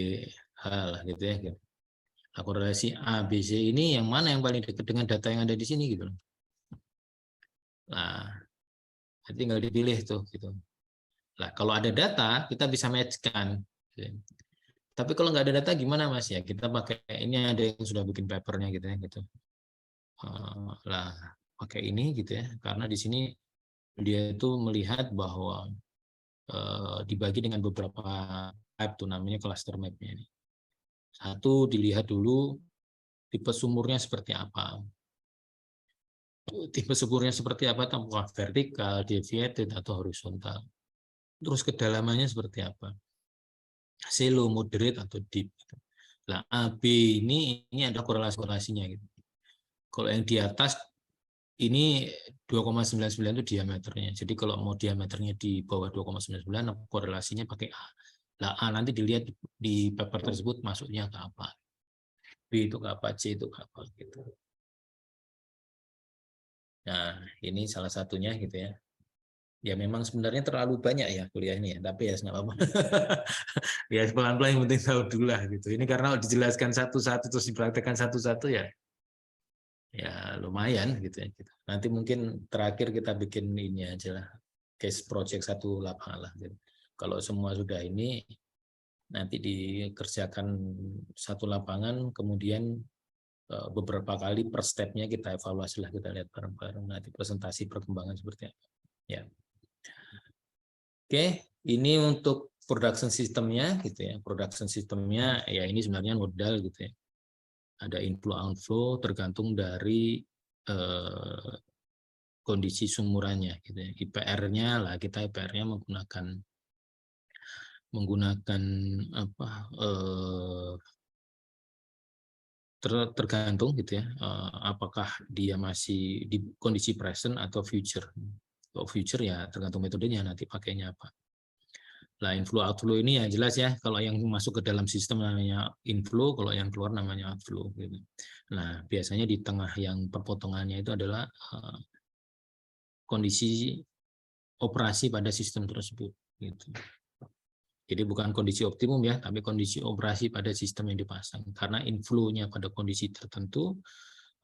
H lah gitu ya. Gitu. Nah, korelasi A, B, C ini yang mana yang paling dekat dengan data yang ada di sini gitu. Nah, tinggal dipilih tuh gitu. Nah, kalau ada data kita bisa matchkan. Tapi kalau nggak ada data gimana Mas ya? Kita pakai ini ada yang sudah bikin papernya gitu ya gitu. Lah pakai ini gitu ya. Karena di sini dia itu melihat bahwa dibagi dengan beberapa type tuh namanya cluster mapnya ini. Satu dilihat dulu tipe sumurnya seperti apa. Tipe sumurnya seperti apa, apakah vertikal, deviated atau horizontal. Terus kedalamannya seperti apa. Shallow, moderate atau deep. Nah, AB ini ada korelasinya gitu. Kalau yang di atas ini 2,99 itu diameternya. Jadi kalau mau diameternya di bawah 2,99 korelasinya pakai A. Nah, A nanti dilihat di paper tersebut masuknya ke apa. B itu ke apa, C itu ke apa gitu. Nah, ini salah satunya gitu ya. Ya memang sebenarnya terlalu banyak ya kuliah ini ya, tapi ya nggak apa-apa. Ya pelan-pelan yang penting tahu dulu lah gitu. Ini karena dijelaskan satu-satu terus dipraktekkan satu-satu ya. Ya lumayan gitu ya. Nanti mungkin terakhir kita bikin ini aja lah. Case project satu lapangan lah. Gitu. Kalau semua sudah ini nanti dikerjakan satu lapangan, kemudian beberapa kali per stepnya kita evaluasi lah, kita lihat bareng-bareng nanti presentasi perkembangan seperti apa. Ya. Oke, Ini untuk production systemnya gitu ya. Production systemnya ya ini sebenarnya modal gitu ya. Ada inflow outflow tergantung dari kondisi sumurannya gitu ya. IPR-nya lah, kita IPR-nya menggunakan apa tergantung gitu ya, apakah dia masih di kondisi present atau future. Kalau future ya tergantung metodenya nanti pakainya apa. Lah inflow outflow ini ya jelas ya, kalau yang masuk ke dalam sistem namanya inflow, kalau yang keluar namanya outflow gitu. Nah, biasanya di tengah yang perpotongannya itu adalah kondisi operasi pada sistem tersebut gitu. Jadi bukan kondisi optimum ya, tapi kondisi operasi pada sistem yang dipasang. Karena inflow-nya pada kondisi tertentu,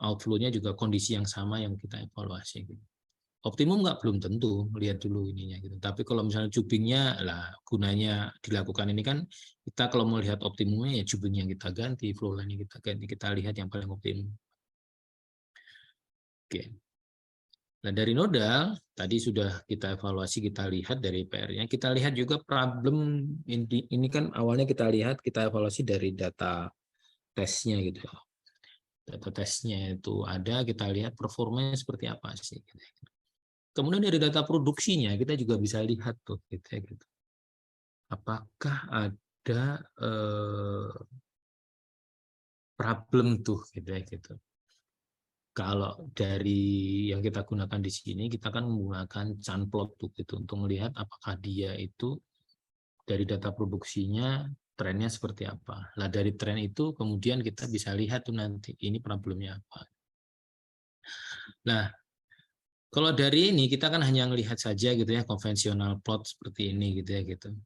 outflow-nya juga kondisi yang sama yang kita evaluasi. Gitu. Optimum nggak, belum tentu, lihat dulu ininya gitu. Tapi kalau misalnya jubingnya lah, gunanya dilakukan ini kan kita kalau mau lihat optimumnya ya jubing yang kita ganti, flow line yang kita ganti, kita lihat yang paling optimum. Oke. Nah dari nodal tadi sudah kita evaluasi, kita lihat dari PR-nya, kita lihat juga problem ini kan awalnya kita lihat, kita evaluasi dari data tesnya gitu. Data tesnya itu ada, kita lihat performanya seperti apa sih. Kemudian dari data produksinya kita juga bisa lihat tuh gitu ya gitu. Apakah ada problem tuh gitu ya gitu. Kalau dari yang kita gunakan di sini, kita kan menggunakan Chanplot tuh gitu untuk melihat apakah dia itu dari data produksinya trennya seperti apa. Lah dari tren itu kemudian kita bisa lihat tuh nanti ini problemnya apa. Nah, kalau dari ini kita kan hanya melihat saja gitu ya konvensional plot seperti ini gitu ya gitu.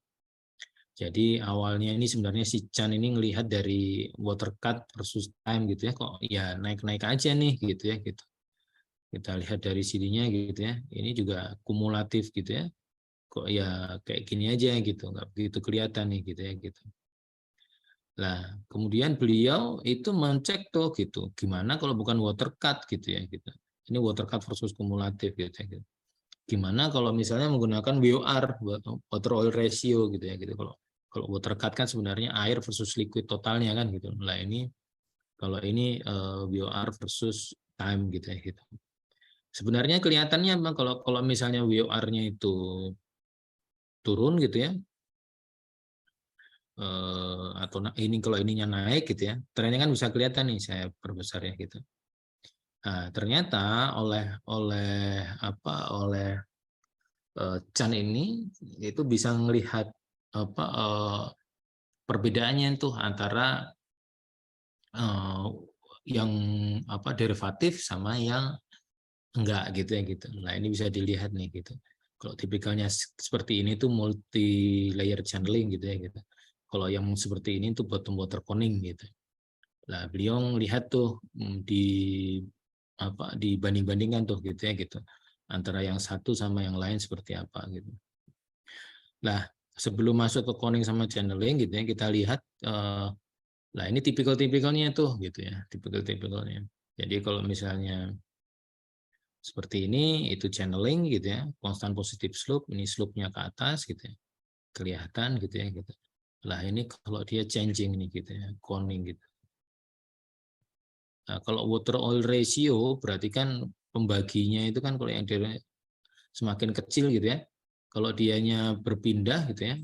Jadi awalnya ini sebenarnya si Chan ini ngelihat dari water cut versus time gitu ya, kok ya naik-naik aja nih gitu ya gitu. Kita lihat dari sininya gitu ya, ini juga kumulatif gitu ya, kok ya kayak gini aja gitu, nggak begitu kelihatan nih gitu ya gitu. Nah kemudian beliau itu mencek tuh gitu, gimana kalau bukan water cut gitu ya gitu. Ini water cut versus kumulatif gitu ya gitu. Gimana kalau misalnya menggunakan WOR, water oil ratio gitu ya gitu. Kalau water cut kan sebenarnya air versus liquid totalnya kan gitu. Nah ini kalau ini WOR versus time gitu ya gitu. Sebenarnya kelihatannya kalau misalnya WOR-nya itu turun gitu ya, atau ini kalau ininya naik gitu ya, trennya kan bisa kelihatan nih, saya perbesar ya gitu. Nah, ternyata oleh Chan ini itu bisa melihat apa perbedaannya tuh antara yang apa derivatif sama yang enggak gitu ya gitu. Nah ini bisa dilihat nih gitu. Kalau tipikalnya seperti ini tuh multi layer channeling gitu ya gitu. Kalau yang seperti ini tuh bottom water coning gitu. Nah beliau melihat tuh di apa dibanding-bandingkan tuh gitu ya gitu antara yang satu sama yang lain seperti apa gitu. Nah sebelum masuk ke coning sama channeling gitu ya kita lihat nah ini tipikal-tipikalnya tuh gitu ya, tipikal-tipikalnya. Jadi kalau misalnya seperti ini itu channeling gitu ya, constant positive slope, ini slope-nya ke atas gitu ya. Kelihatan gitu ya gitu. Lah ini kalau dia changing nih gitu ya, coning gitu. Nah, kalau water oil ratio berarti kan pembaginya itu kan kalau yang dari semakin kecil gitu ya. Kalau dianya berpindah gitu ya,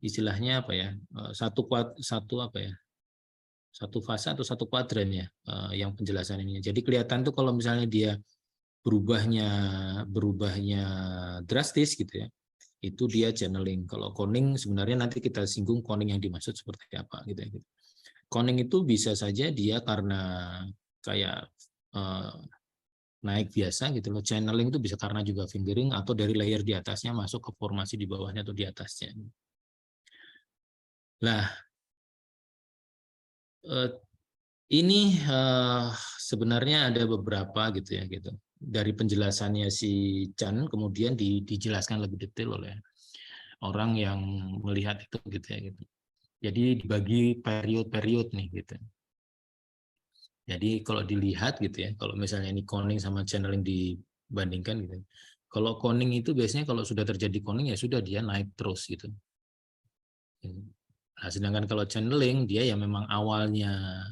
istilahnya apa ya? Satu apa ya? Satu fase atau satu kuadran ya yang penjelasan ini. Jadi kelihatan tuh kalau misalnya dia berubahnya drastis gitu ya, itu dia channeling. Kalau coning sebenarnya nanti kita singgung coning yang dimaksud seperti apa gitu ya. Coning itu bisa saja dia karena kayak naik biasa gitu loh. Channeling itu bisa karena juga fingering atau dari layer di atasnya masuk ke formasi di bawahnya atau di atasnya. Nah, ini sebenarnya ada beberapa gitu ya gitu. Dari penjelasannya si Chan kemudian dijelaskan lebih detail oleh orang yang melihat itu gitu ya gitu. Jadi dibagi period-period nih gitu. Jadi kalau dilihat gitu ya, kalau misalnya ini coning sama channeling dibandingkan gitu. Kalau coning itu biasanya kalau sudah terjadi coning ya sudah dia naik terus gitu. Nah, sedangkan kalau channeling dia ya memang awalnya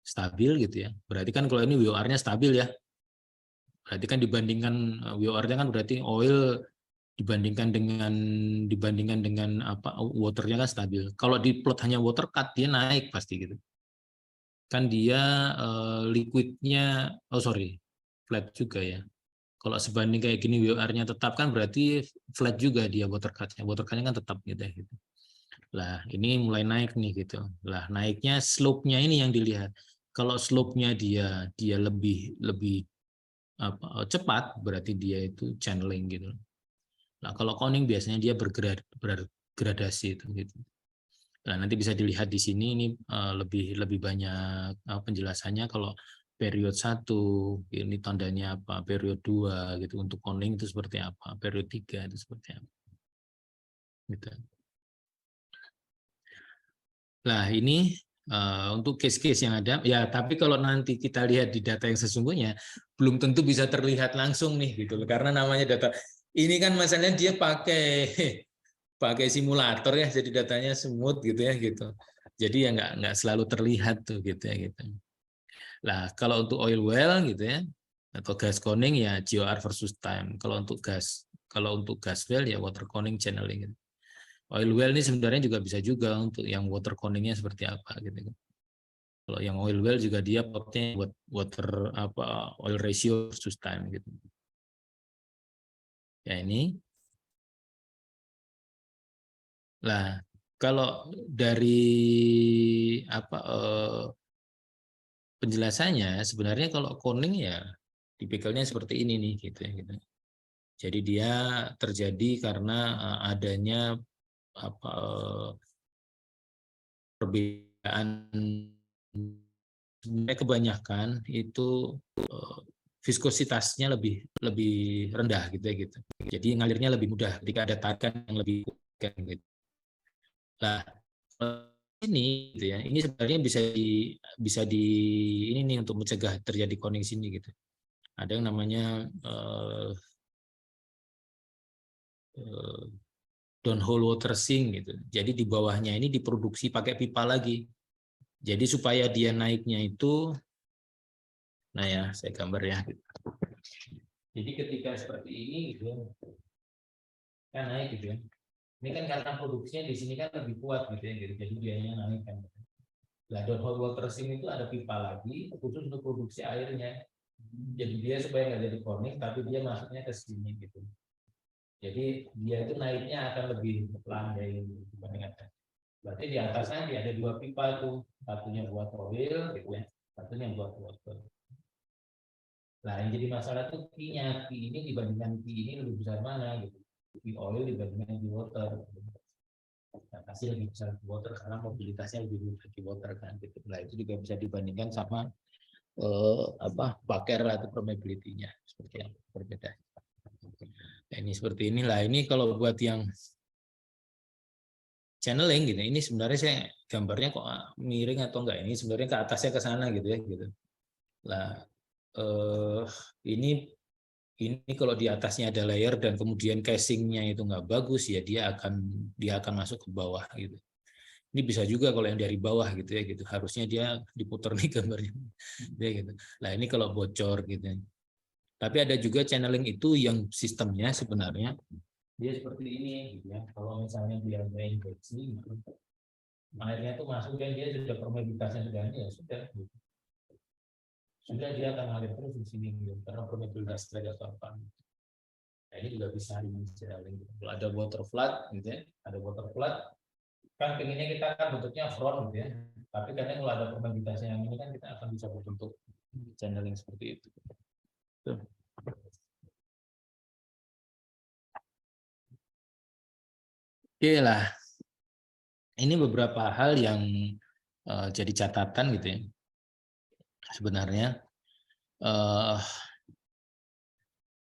stabil gitu ya. Berarti kan kalau ini WOR-nya stabil ya. Berarti kan dibandingkan WOR-nya kan berarti oil dibandingkan dengan apa waternya kan stabil. Kalau di plot hanya water cut dia naik pasti gitu. Kan dia liquidnya flat juga ya. Kalau sebanding kayak gini WOR-nya tetap kan berarti flat juga dia water cut-nya. Water cut-nya kan tetap gitu ya gitu. Lah, ini mulai naik nih gitu. Lah, naiknya slope-nya ini yang dilihat. Kalau slope-nya dia lebih lebih apa cepat berarti dia itu channeling gitu. Nah, kalau coning biasanya dia bergradasi itu gitu. Nah, nanti bisa dilihat di sini ini lebih banyak penjelasannya kalau period 1 ini tandanya apa, period 2 gitu untuk coning itu seperti apa, period 3 itu seperti apa. Gitu. Nah, ini untuk case-case yang ada ya, tapi kalau nanti kita lihat di data yang sesungguhnya belum tentu bisa terlihat langsung nih gitu karena namanya data ini kan masalahnya dia pakai simulator ya, jadi datanya smooth gitu ya gitu. Jadi ya nggak selalu terlihat tuh gitu ya gitu. Lah kalau untuk oil well gitu ya atau gas coning ya GOR versus time. Kalau untuk gas well ya water coning channeling gitu. Oil well ini sebenarnya juga bisa juga untuk yang water coningnya seperti apa gitu. Kalau yang oil well juga dia plotnya buat water apa oil ratio versus time gitu. Ya ini. Lah kalau dari apa penjelasannya sebenarnya kalau coning ya tipikalnya seperti ini nih gitu ya gitu. Jadi dia terjadi karena adanya apa perbedaan sebenarnya kebanyakan itu viskositasnya lebih lebih rendah gitu ya gitu. Jadi ngalirnya lebih mudah ketika ada tarikan yang lebih kuat gitu. Nah, ini gitu ya. Ini sebenarnya bisa di ini nih untuk mencegah terjadi coning sini gitu. Ada yang namanya downhole water sink gitu. Jadi di bawahnya ini diproduksi pakai pipa lagi. Jadi supaya dia naiknya itu, nah ya saya gambar ya. Jadi ketika seperti ini gitu kan naik gitu ya. Ini kan karena produksinya di sini kan lebih kuat gitu ya. Jadi biayanya naik kan. Nah, downhole water sink itu ada pipa lagi khusus untuk produksi airnya. Jadi dia supaya nggak jadi coning, tapi dia masuknya ke sini gitu. Jadi dia itu naiknya akan lebih landai dibandingkan. Berarti di atasnya dia ada dua pipa tuh, satunya buat oil gitu ya, satunya buat water. Nah yang jadi masalah tuh Q-nya, Q ini dibandingkan Q ini lebih besar mana gitu. Q oil dibandingkan Q water. Nah, pasti lebih besar Q water karena mobilitasnya lebih besar Q water kan gitu. Nah itu juga bisa dibandingkan sama baker atau permeability-nya seperti yang berbeda. Nah, ini seperti inilah. Ini kalau buat yang channeling gitu. Ini sebenarnya saya gambarnya kok miring atau enggak. Ini sebenarnya ke atasnya ke sana gitu ya gitu. Lah ini kalau di atasnya ada layer dan kemudian casingnya itu nggak bagus ya dia akan masuk ke bawah gitu. Ini bisa juga kalau yang dari bawah gitu ya gitu. Harusnya dia diputar nih gambarnya. Ya, gitu. Nah ini kalau bocor gitu. Tapi ada juga channeling itu yang sistemnya sebenarnya dia seperti ini gitu ya. Kalau misalnya dia main injeksi, airnya itu masuk dan dia sudah permeabilitasnya sudah ini ya sudah. Gitu. Sudah dia akan ngalir terus di sini gitu, karena permeabilitas dari apa. Nah, ini juga bisa dimensionalin. Gitu. Kalau ada water flood, gitu ya, ada water flood, kan pengennya kita kan bentuknya front gitu ya. Tapi kadang kalau ada permeabilitasnya yang ini kan kita akan bisa berbentuk channeling seperti itu. Tuh. Oke lah, ini beberapa hal yang jadi catatan gitu ya. Sebenarnya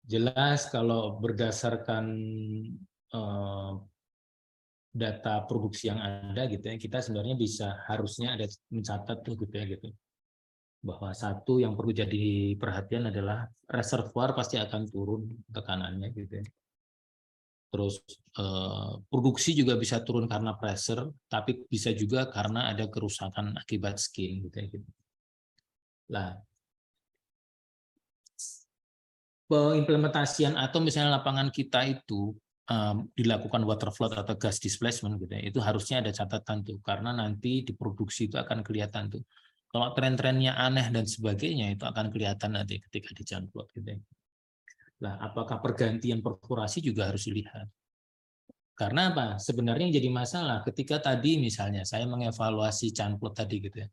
jelas kalau berdasarkan data produksi yang ada gitu ya, kita sebenarnya bisa harusnya ada mencatat tuh gitu ya gitu. bahwa satu yang perlu jadi perhatian adalah reservoir pasti akan turun tekanannya gitu ya. Terus produksi juga bisa turun karena pressure, tapi bisa juga karena ada kerusakan akibat skin gitu ya. Nah, pengimplementasian atau misalnya lapangan kita itu dilakukan water flood atau gas displacement gitu ya, itu harusnya ada catatan tuh, karena nanti di produksi itu akan kelihatan tuh. Kalau tren-trennya aneh dan sebagainya itu akan kelihatan nanti ketika dicamplok gitu ya. Nah, apakah pergantian perforasi juga harus dilihat? Karena apa? Sebenarnya yang jadi masalah ketika tadi misalnya saya mengevaluasi camplok tadi gitu ya.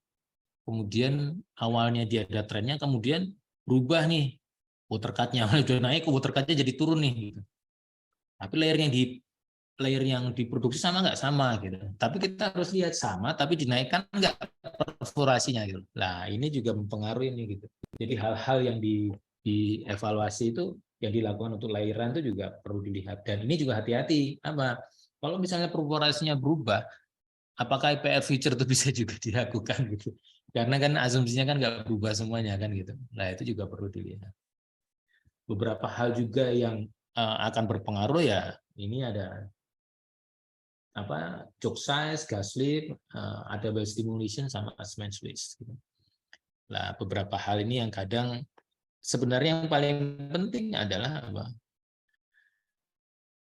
Kemudian awalnya dia ada trennya, kemudian berubah nih. Water cut-nya udah naik, water cut-nya jadi turun nih gitu. Tapi layer yang diproduksi sama nggak sama gitu. Tapi kita harus lihat sama, tapi dinaikkan nggak perforasinya gitu. Nah ini juga mempengaruhi ini gitu. Jadi hal-hal yang dievaluasi itu yang dilakukan untuk layering itu juga perlu dilihat. Dan ini juga hati-hati. Apa? Kalau misalnya perforasinya berubah, apakah IPR feature itu bisa juga dilakukan gitu? Karena kan asumsinya kan nggak berubah semuanya kan gitu. Nah itu juga perlu dilihat. Beberapa hal juga yang akan berpengaruh ya ini ada choke size, gas lift, ada well stimulation sama cement switch. Nah beberapa hal ini yang kadang sebenarnya yang paling penting adalah apa?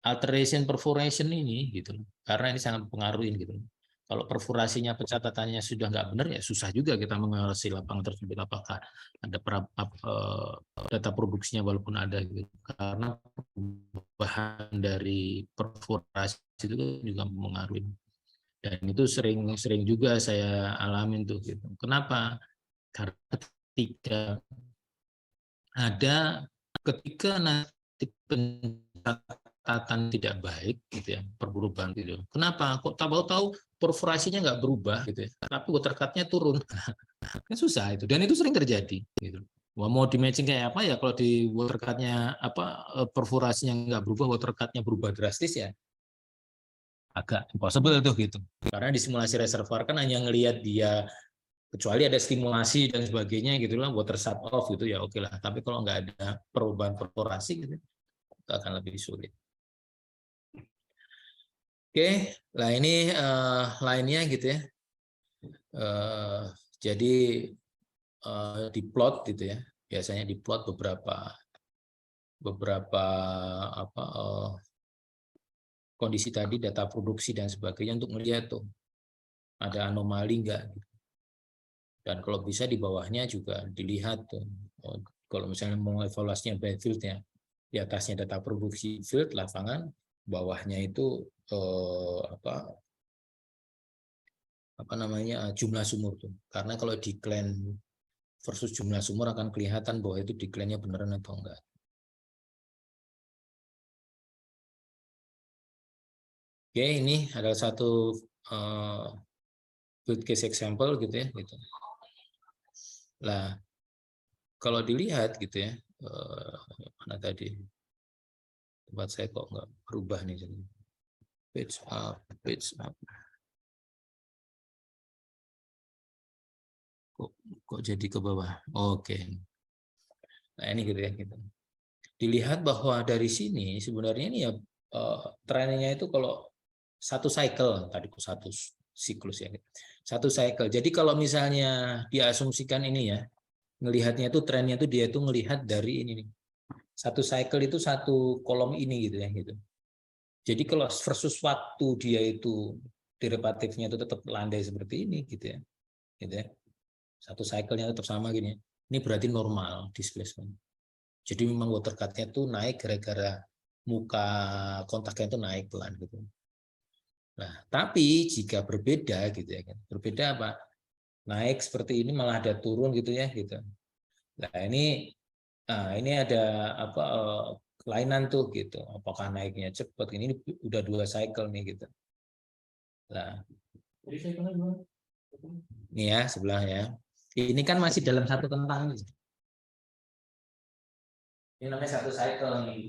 Alteration perforation ini gitu, karena ini sangat mempengaruhi gitu. Kalau perforasinya pencatatannya sudah nggak benar ya susah juga kita mengawasi lapangan tersebut apakah ada data produksinya walaupun ada gitu. Karena perubahan dari perforasi itu juga mempengaruhi. Dan itu sering juga saya alamin tuh gitu. Kenapa? Karena ketika nanti pencatatan tidak baik gitu ya, perubahan gitu. Kenapa? Kok tahu-tahu perforasinya nggak berubah gitu ya, tapi water cut-nya turun. Kan susah itu, dan itu sering terjadi gitu. Wah, mau di matching kayak apa ya kalau di water cut-nya perforasinya nggak berubah, water cut-nya berubah drastis ya agak impossible tuh gitu. Karena di simulasi reservoir kan hanya ngelihat dia, kecuali ada stimulasi dan sebagainya gitulah, water shut off gitu ya oke lah. Tapi kalau nggak ada perubahan perforasi gitu itu akan lebih sulit. Oke, lah ini lainnya gitu ya. Jadi di plot gitu ya, biasanya di plot beberapa kondisi tadi, data produksi dan sebagainya untuk melihat tuh ada anomali enggak. Dan kalau bisa di bawahnya juga dilihat tuh. Kalau misalnya mau evaluasinya by field ya, di atasnya data produksi field lapangan, bawahnya itu jumlah sumur tuh. Karena kalau decline versus jumlah sumur akan kelihatan bahwa itu decline-nya beneran atau enggak. Oke, ini adalah satu field case example gitu ya, gitu. Lah, kalau dilihat gitu ya, mana tadi tempat saya kok nggak berubah nih, page up. Kok jadi ke bawah? Oke. Nah ini gitu ya, gitu. Dilihat bahwa dari sini sebenarnya ini ya trennya itu kalau satu cycle tadi satu siklus ya, satu cycle. Jadi kalau misalnya diasumsikan ini ya, ngelihatnya itu trennya itu dia itu ngelihat dari ini nih, satu cycle itu satu kolom ini gitu ya gitu. Jadi kalau versus waktu dia itu derivatifnya itu tetap landai seperti ini gitu ya, gitu ya. Satu cycle-nya tetap sama gini. Ini berarti normal displacement. Jadi memang water cut-nya tuh naik gara-gara muka kontaknya itu naik pelan gitu. Nah, tapi jika berbeda gitu ya kan. Berbeda apa? Naik seperti ini malah ada turun gitu ya gitu. Nah, ini ada kelainan tuh gitu. Apakah naiknya cepat? Ini udah 2 cycle nih gitu. Nah, ini ya sebelahnya. Ini kan masih dalam satu kentang. Ini namanya satu cycle nih.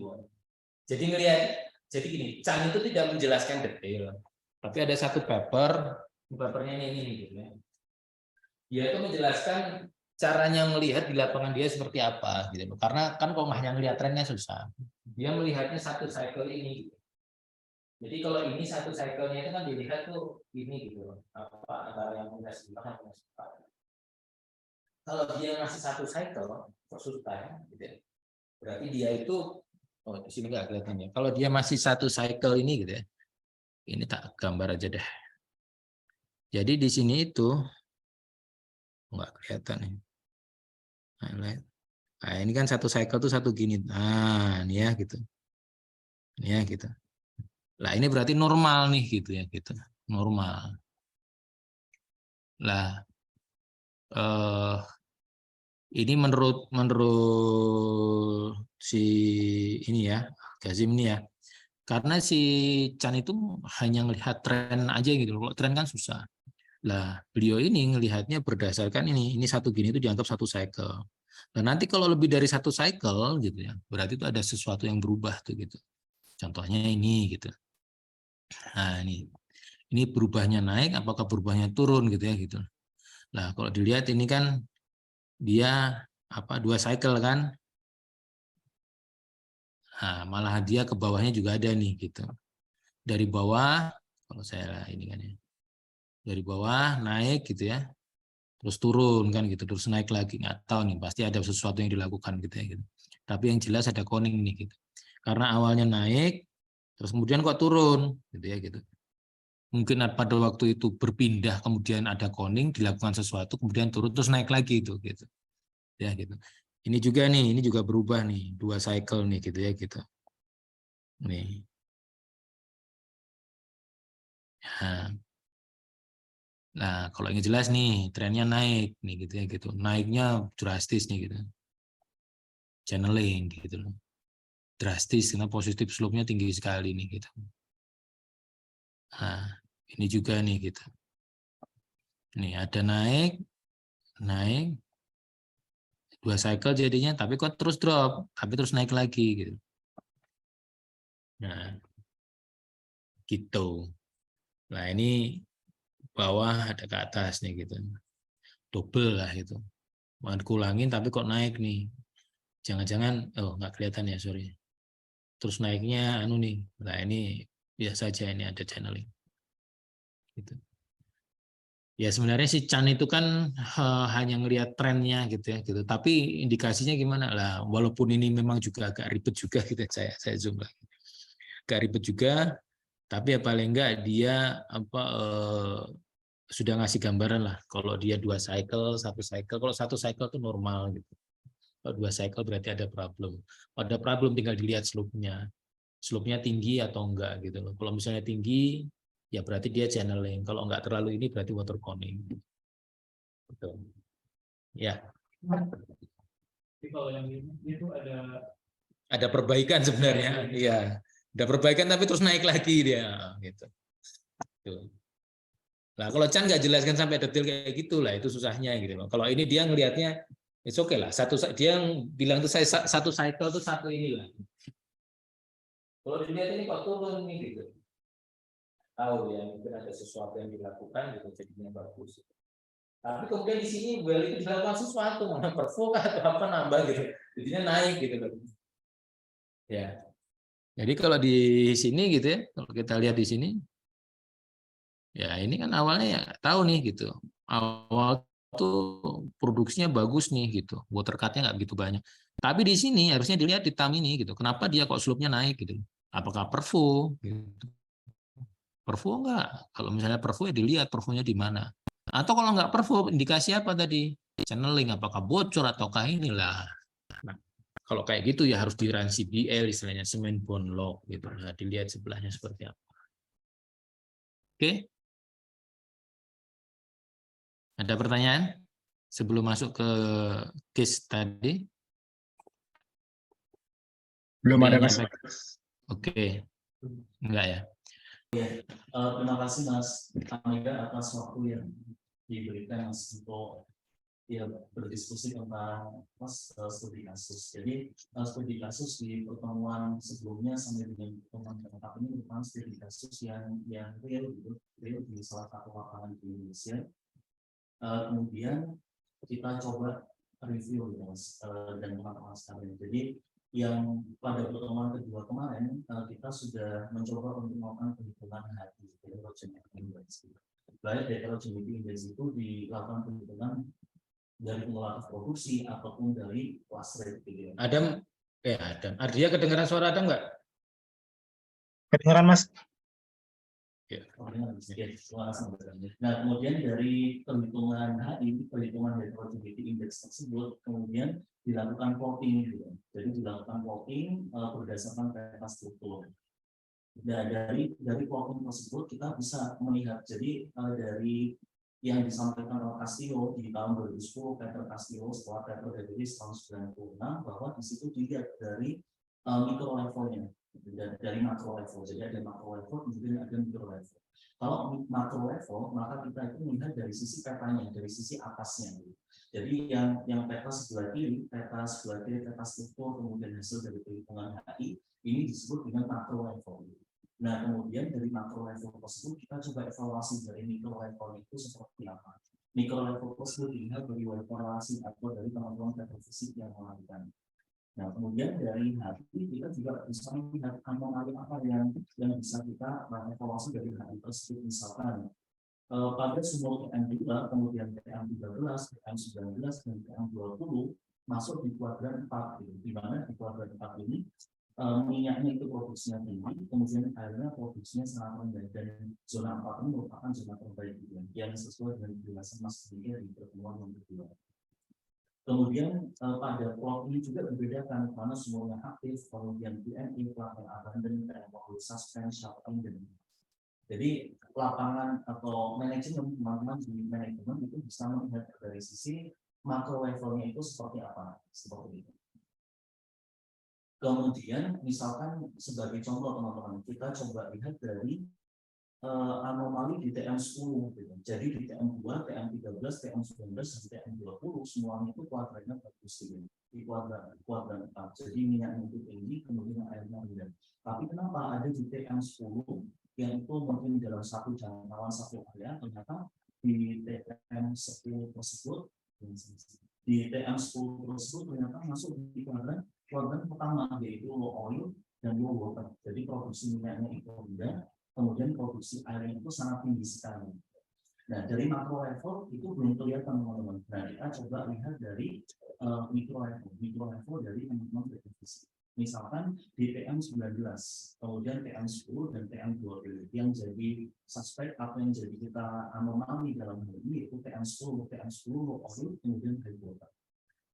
Jadi ngelihat, jadi gini, Chan itu tidak menjelaskan detail. Tapi ada satu papernya ini gitu ya. Dia itu menjelaskan caranya melihat di lapangan dia seperti apa gitu loh. Karena kan kalau hanya melihat trennya susah. Dia melihatnya satu cycle ini. Jadi kalau ini satu cycle-nya itu kan dilihat tuh ini gitu loh. Apa antara yang minus 5 dan minus 4. Kalau dia masih satu cycle versus time gitu ya. Berarti dia itu di sini nggak kelihatan ya. Kalau dia masih satu cycle ini gitu ya. Ini tak gambar aja deh. Jadi di sini itu nggak kelihatan nih. Nah, ini kan satu cycle tuh satu gini. Nah, ini ya gitu. Ini ya gitu. Lah ini berarti normal nih gitu ya gitu. Normal. Lah ini menurut si ini ya, Gazim ini ya. Karena si Chan itu hanya melihat tren aja gitu. Kalau tren kan susah. Lah, beliau ini ngelihatnya berdasarkan ini satu gini itu dianggap satu cycle. Dan nanti kalau lebih dari satu cycle gitu ya, berarti itu ada sesuatu yang berubah tuh gitu. Contohnya ini gitu. Nah, ini berubahnya naik apakah berubahnya turun gitu ya gitu. Nah, kalau dilihat ini kan dia dua cycle kan. Nah, malah dia ke bawahnya juga ada nih gitu. Dari bawah kalau saya ini kan ya. Dari bawah naik gitu ya. Terus turun kan gitu, terus naik lagi, nggak tahu nih, pasti ada sesuatu yang dilakukan gitu ya gitu. Tapi yang jelas ada koning nih gitu. Karena awalnya naik, terus kemudian kok turun gitu ya gitu. Mungkin pada waktu itu berpindah, kemudian ada koning, dilakukan sesuatu, kemudian turun terus naik lagi itu gitu. Ya gitu. Ini juga nih, ini juga berubah nih, dua cycle nih gitu ya gitu. Nih. Nah, kalau yang jelas nih, trennya naik nih gitu ya gitu. Naiknya drastis nih gitu. Channeling gitu loh. Drastis karena positif slope-nya tinggi sekali nih gitu. Nah, ini juga nih gitu. Nih ada naik, naik dua cycle jadinya, tapi kok terus drop, tapi terus naik lagi gitu. Nah, gitu. Nah, ini bawah ada ke atas nih gitu. Double lah itu. Mau kulangin tapi kok naik nih. Jangan-jangan nggak kelihatan ya, sorry. Terus naiknya nih. Nah, ini biasa aja ini ada channeling. Gitu. Ya sebenarnya si Chan itu kan hanya ngelihat trennya gitu ya gitu. Tapi indikasinya gimana lah? Walaupun ini memang juga agak ribet juga gitu saya zoom lagi. Agak ribet juga, tapi ya paling enggak dia sudah ngasih gambaran lah. Kalau dia dua cycle, satu cycle. Kalau satu cycle itu normal gitu. Kalau dua cycle berarti ada problem. Ada problem tinggal dilihat slope-nya. Slope-nya tinggi atau enggak gitu loh. Kalau misalnya tinggi, ya berarti dia channeling. Kalau enggak terlalu ini berarti water coning. Betul. Ya. Jadi kalau yang ini itu ada perbaikan sebenarnya. Iya. Ada perbaikan tapi terus naik lagi dia gitu. Tuh. Nah, kalau Chan nggak jelaskan sampai detail kayak gitu lah, itu susahnya gitu loh. Kalau ini dia ngelihatnya it's okay lah. Dia yang bilang tuh saya satu cycle tuh satu ini lah. Kalau dilihat ini kok turun nih gitu. Tahu ya, mungkin ada sesuatu yang dilakukan gitu jadinya bagus. Tapi kemudian di sini well itu dilakukan sesuatu, mana perform atau apa nambah gitu. Jadinya naik gitu loh. Ya. Jadi kalau di sini gitu ya, kalau kita lihat di sini, ya ini kan awalnya ya tahu nih gitu. Awal tuh produksinya bagus nih gitu. Water cut-nya nggak begitu banyak. Tapi di sini harusnya dilihat di tam ini gitu. Kenapa dia kok slope-nya naik gitu. Apakah perfo gitu. Perfo enggak? Kalau misalnya perfo ya dilihat perfonya di mana. Atau kalau nggak perfo indikasi apa tadi? Channeling apakah bocor ataukah inilah. Nah, kalau kayak gitu ya harus di run CBL istilahnya cement bond lock gitu. Nah, dilihat sebelahnya seperti apa. Oke? Ada pertanyaan sebelum masuk ke case tadi? Belum ada, Mas. Oke. Enggak ya? Terima kasih Mas Hamida atas waktu yang diberikan Mas untuk berdiskusi tentang studi kasus. Jadi studi kasus di pertemuan sebelumnya sampai dengan pertemuan keempat ini merupakan studi kasus yang real di salah satu lapangan di Indonesia. Kemudian kita coba review ya Mas, dan teman-teman sekalian. Jadi yang pada pertemuan kedua kemarin kita sudah mencoba untuk melakukan perhitungan HI, heterogeneity index. Baik heterogeneity index itu dilakukan perhitungan dari kumulatif produksi ataupun dari loss rate gitu ya. Adam, Ardia kedengaran suara Adam nggak? Kedengaran Mas? Nah, kemudian dari perhitungan HI, perhitungan heterogeneity index tersebut, kemudian dilakukan plotting, gitu. Jadi dilakukan plotting berdasarkan peta struktur. Dan dari plotting tersebut kita bisa melihat, jadi dari yang disampaikan oleh Castillo di tahun 2010, Peter Castillo setelah Peter Davis tahun 96, bahwa di situ dilihat dari mikro levelnya. Dari makro level, jadi ada makro level, kemudian ada mikro level. Kalau makro level, maka kita itu melihat dari sisi petanya, dari sisi atasnya. Jadi yang peta sebelah kiri, peta struktur, kemudian hasil dari perhitungan HI, ini disebut dengan makro level. Nah, kemudian dari makro level tersebut kita coba evaluasi dari mikro level itu seperti apa. Mikro level tersebut dilihat dari evaluasi atau dari teman-teman fisik yang melakukan. Nah, kemudian dari HI kita juga bisa melihat anomali apa yang bisa kita evaluasi dari HI tersebut. Misalkan pada sumur TM2, kemudian TM13, TM19, dan TM20 masuk di kuadran 4, di mana di kuadran 4 ini minyaknya itu produksinya tinggi, kemudian airnya produksinya sangat rendah, dan zona 4 ini merupakan zona terbaik yang sesuai dengan penjelasan Mas Dika di pertemuan yang kedua. Kemudian pada plot ini juga dibedakan mana semuanya aktif, kemudian PMI, pelatihan abandon, dan suspend, shutdown, dan jadi lapangan atau manajemen, teman-teman di manajemen itu bisa melihat dari sisi makro levelnya itu seperti apa, seperti itu. Kemudian misalkan sebagai contoh teman-teman, kita coba lihat dari anomali di TM10 gitu. Jadi di TM2, TM13, TM19, dan TM20 semuanya itu kuadrannya bagus gitu. Di kuadran 4. Jadi minyaknya itu tinggi, kemudian airnya rendah. Tapi kenapa ada di TM10 yang itu mungkin dalam satu jangkauan satu area, ternyata di TM10 tersebut ternyata masuk di kuadran pertama, yaitu low oil dan low water. Jadi produksi minyaknya itu rendah, kemudian produksi airnya itu sangat tinggi sekali. Nah, dari makro level itu belum kelihatan teman-teman. Nah, kita coba lihat dari mikro level dari teman-teman fisik. Misalkan di TM19, kemudian TM10 dan TM20 yang jadi suspek atau yang jadi kita anomali dalam hal ini yaitu TM10 low oil, kemudian high water.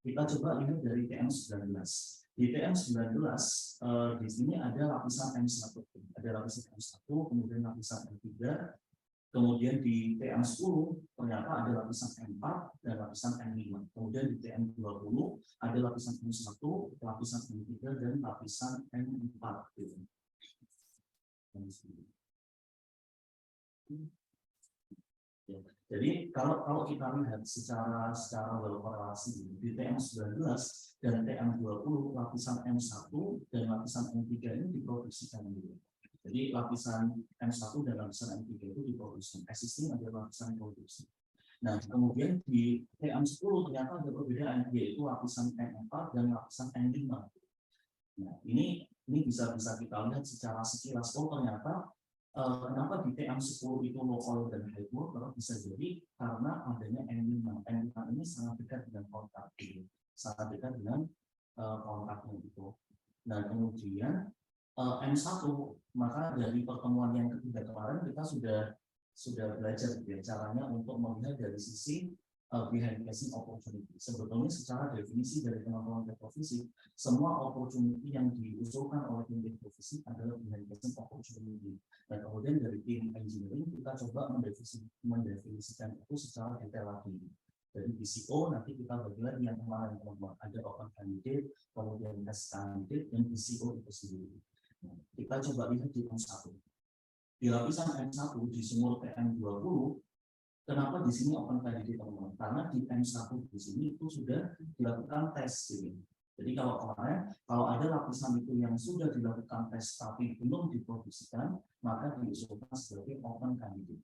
Kita coba lihat dari TM19. Di TM19 di sini ada lapisan M1, kemudian lapisan M3, kemudian di TM10 ternyata ada lapisan M4 dan lapisan M5. Kemudian di TM20 ada lapisan M1, lapisan M3 dan lapisan M4. Jadi kalau kita lihat secara berkorelasi di TM19 dan TM20 lapisan M1 dan lapisan M3 ini diproduksikan dulu. Jadi lapisan M1 dan lapisan M3 itu diproduksi. Existing adalah lapisan produksi. Nah, kemudian di TM10 ternyata ada perbedaan, yaitu lapisan M4 dan lapisan M5. Nah, ini bisa kita lihat secara sekilas. Oh, ternyata kenapa di TM10 itu low oil dan high water bisa jadi karena adanya M5. M5 ini sangat dekat dengan kontak, sangat dekat dengan kontaknya itu. Nah, kemudian M1, maka dari pertemuan yang ketiga kemarin kita sudah belajar caranya untuk melihat dari sisi behind casing opportunity. Sebetulnya secara definisi dari teman-teman Petrofisik, semua opportunity yang diusulkan oleh tim Petrofisik adalah behind casing opportunity. Dan kemudian dari tim engineering kita coba mendefinisikan itu secara detail lagi. Dari BCO nanti kita bagi lagi yang kemarin teman-teman, ada open candidate, kemudian test candidate, dan BCO itu sendiri. Nah, kita coba lihat di M1. Di lapisan M1 di sumur TM20, kenapa di sini open candidate teman-teman? Karena di M1 di sini itu sudah dilakukan tes ini. Jadi kalau kemarin, kalau ada lapisan itu yang sudah dilakukan tes tapi belum diproduksikan, maka diusulkan sebagai open candidate.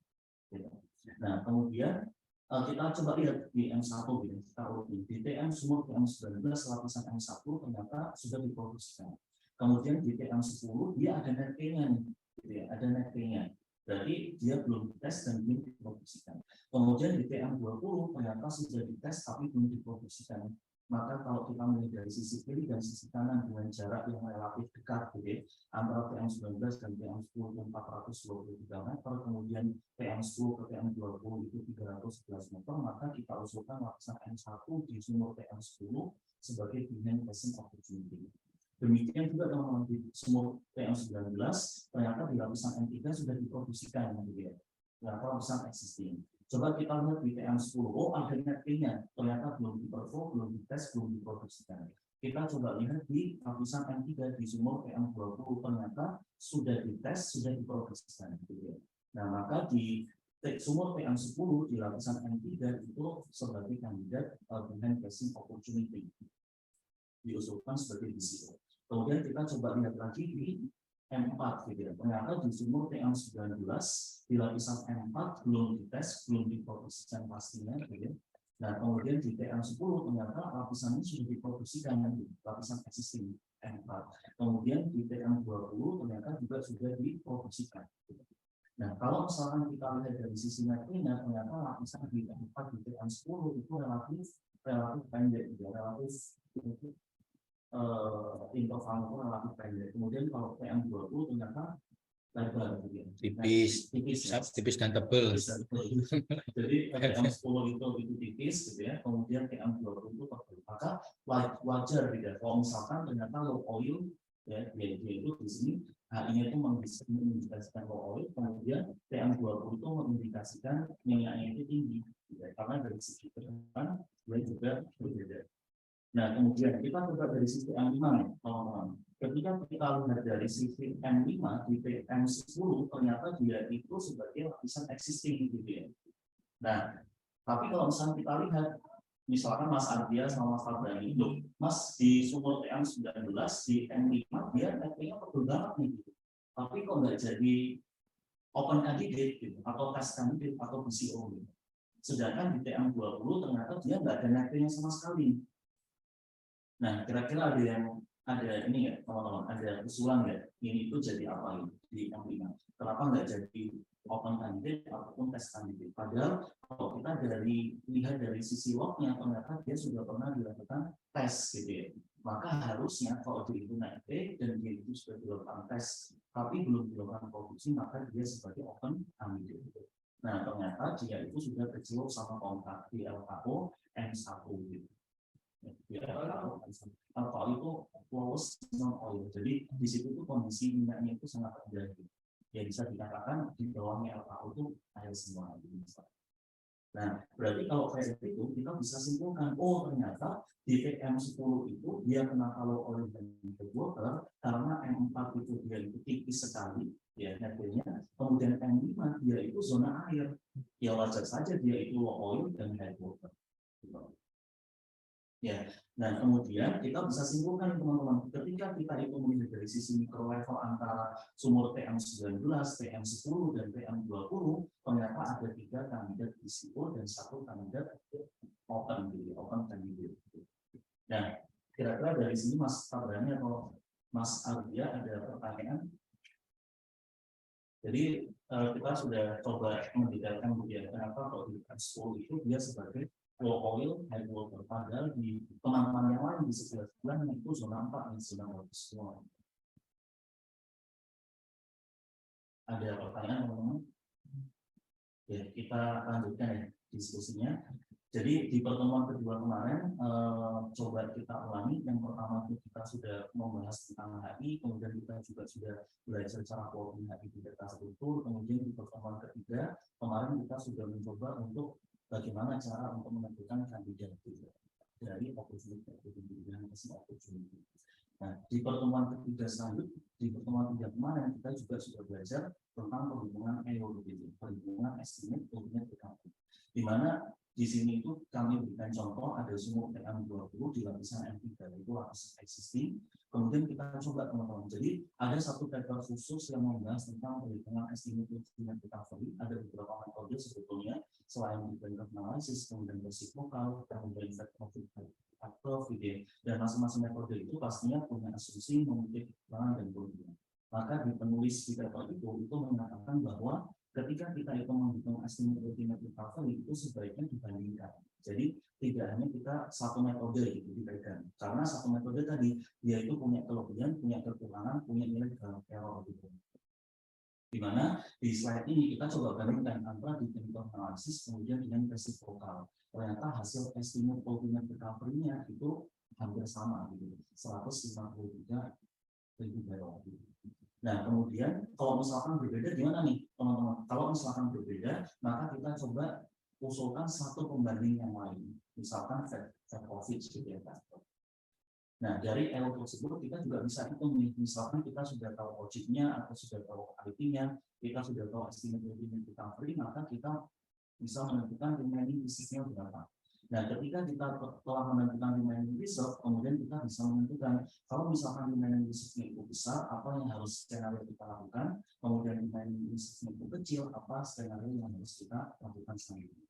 Nah, kemudian kita coba lihat di M1 gitu, kita urutin. Di TM sumur TM19 lapisan M1 ternyata sudah diproduksikan. Kemudian di TM10 dia ada net P-nya nih, gitu ya, ada net P-nya. Berarti dia belum dites dan belum diproduksikan. Kemudian di TM20 ternyata sudah dites tapi belum diproduksikan. Maka kalau kita melihat dari sisi kiri dan sisi kanan dengan jarak yang relatif dekat, gitu ya, antara TM19 dan TM10 itu 423 meter, kemudian TM10 ke TM20 itu 311 meter, maka kita usulkan lapisan M1 di sumur TM10 sebagai behind casing opportunity. Demikian juga teman-teman di sumur TM19, ternyata di lapisan M3 sudah diproduksikan, gitu ya, lapisan existing. Coba kita lihat di TM10, oh ada net P-nya, ternyata belum diperfo, belum dites, belum diproduksikan. Kita coba lihat di lapisan M3 di sumur TM20, ternyata sudah dites, sudah diproduksikan. Gitu. Nah, maka di sumur TM10 di lapisan M3 itu sebagai kandidat behind casing opportunity. Diusulkan sebagai DCO. Kemudian kita coba lihat lagi di M4, gitu ya. Ternyata di sumur TM19 di lapisan M4 belum dites, belum diproduksikan pastinya, gitu ya. Nah, kemudian di TM10 ternyata lapisannya sudah diproduksikan, lapisan existing M4. Kemudian di TM20 ternyata juga sudah diproduksikan. Gitu. Nah, kalau misalkan kita lihat dari sisi netnya, ternyata lapisan di M4 di TM10 itu relatif pendek, ya, relatif intervalnya relatif pendek. Kemudian kalau TM20 ternyata lebar, gitu ya. tipis dan tebal. Jadi TM10 itu tipis, gitu ya. Kemudian TM20 itu tebal. Maka wajar tidak kalau misalkan ternyata low oil, ya, dia itu di sini HI-nya itu mengindikasikan low oil, kemudian TM20 itu mengindikasikan minyaknya itu tinggi, gitu ya. Karena dari segi keterangan dia juga berbeda. Nah, kemudian kita coba dari sisi M5 nih, teman-teman. Ketika kita lihat dari sisi M5 di PM10, ternyata dia itu sebagai lapisan existing, gitu ya. Nah, tapi kalau misalnya kita lihat, misalkan Mas Ardia sama Mas Fabrani, Mas di sumur TM19 di M5 dia netnya tebal banget nih, gitu. Tapi kok nggak jadi open candidate, gitu, atau test candidate atau BCO, gitu. Sedangkan di TM20 ternyata dia nggak ada netnya sama sekali. Nah, kira-kira ada ini ya, teman-teman, ada usulan ya, ini itu jadi apa ini di M5? Kenapa nggak jadi open candidate ataupun test candidate? Padahal kalau kita lihat dari sisi lognya, ternyata dia sudah pernah dilakukan tes, gitu ya. Maka harusnya kalau dia itu naik P dan dia itu sudah dilakukan tes, tapi belum dilakukan produksi, maka dia sebagai open candidate. Nah, ternyata dia itu sudah kecil sama kontrak di LKO M1 gitu. Alfa itu flawless non oil, jadi di situ tuh kondisi minyaknya itu sangat rendah, ya bisa dikatakan di bawahnya alfa itu air semua. Nah, berarti kalau kayak itu kita bisa simpulkan, oh ternyata di PM10 itu dia kenapa low oil dan high water karena M4 itu dia itu tipis sekali, ya netnya. Kemudian M5 dia itu zona air, ya wajar saja dia itu low oil dan high water. Ya, nah kemudian kita bisa simpulkan teman-teman, ketika kita itu melihat dari sisi mikro level antara sumur TM19, TM10 dan TM20, ternyata ada 3 kandidat risiko dan 1 kandidat open, open candidate. Nah, kira-kira dari sini Mas Fabrani atau Mas Ardia ada pertanyaan? Jadi kita sudah coba mendetailkan kenapa kalau di TM10 itu dia sebagai low oil, high water, padahal di teman-teman yang lain di sebelah itu zona 4 yang sedang bagus semua. Ada pertanyaan teman-teman? Ya, kita lanjutkan ya diskusinya. Jadi di pertemuan kedua kemarin coba kita ulangi. Yang pertama itu kita sudah membahas tentang HI, kemudian kita juga sudah belajar cara plotting HI di data struktur. Kemudian di pertemuan ketiga kemarin kita sudah mencoba untuk bagaimana cara untuk menentukan kandidat dari opportunity. Nah, di pertemuan ketiga selanjutnya, di pertemuan ketiga kemarin kita juga sudah belajar tentang perhitungan EOD, perhitungan estimate ultimate recovery. Di mana di sini itu kami berikan contoh ada sumur TM20 di lapisan M3 itu lapisan existing, Kemudian kita coba teman-teman. Jadi ada satu paper khusus yang membahas tentang perhitungan estimated recovery. Ada beberapa metode sebetulnya selain dependent analysis, kemudian reciprocal, kemudian factor gitu ya. Dan masing-masing metode itu pastinya punya asumsi, memiliki kekurangan dan keuntungan. Maka di penulis di paper itu mengatakan bahwa ketika kita itu menghitung estimated recovery itu sebaiknya dibandingkan. Jadi tidak hanya kita satu metode itu dipegang, karena satu metode tadi dia itu punya kelebihan, punya kekurangan, punya nilai error gitu. Dimana di slide ini kita coba bandingkan antara dependent analysis kemudian dengan reciprocal. Ternyata hasil estimate ultimate recovery-nya itu hampir sama gitu, 153.000 barrel. Nah, kemudian kalau misalkan berbeda gimana nih teman-teman? Kalau misalkan berbeda, maka kita coba usulkan satu pembanding yang lain, misalkan fat profit gitu ya kan. Nah, dari L tersebut kita juga bisa hitung nih, misalkan kita sudah tahu objeknya atau sudah tahu IT-nya, kita sudah tahu estimate recovery, maka kita bisa menentukan remaining reserve-nya berapa. Nah, ketika kita telah menentukan remaining reserve, kemudian kita bisa menentukan kalau misalkan remaining reserve-nya itu besar, apa yang harus skenario kita lakukan, kemudian remaining reserve-nya itu kecil, apa skenario yang harus kita lakukan selanjutnya.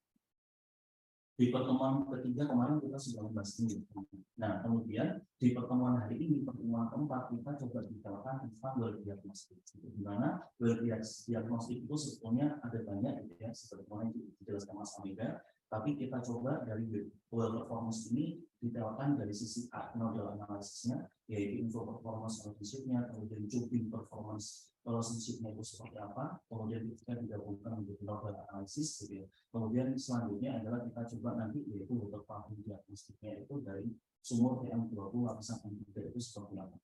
Di pertemuan ketiga kemarin kita sudah membahas ini. Nah, kemudian di pertemuan hari ini, pertemuan keempat, kita coba bicara tentang well diagnostic. Di mana well diagnostic itu sebetulnya ada banyak, gitu ya, seperti yang dijelaskan Mas Amida. Tapi kita coba dari well performance ini detailkan dari sisi nodal analisisnya, yaitu info performance relationship-nya, kemudian jobbing performance relationship-nya itu seperti apa, kemudian kita digabungkan menjadi nodal analisis, gitu ya. Kemudian selanjutnya adalah kita coba nanti yaitu water pumping diagnostiknya itu dari sumur PM20 lapisan M3 itu seperti apa.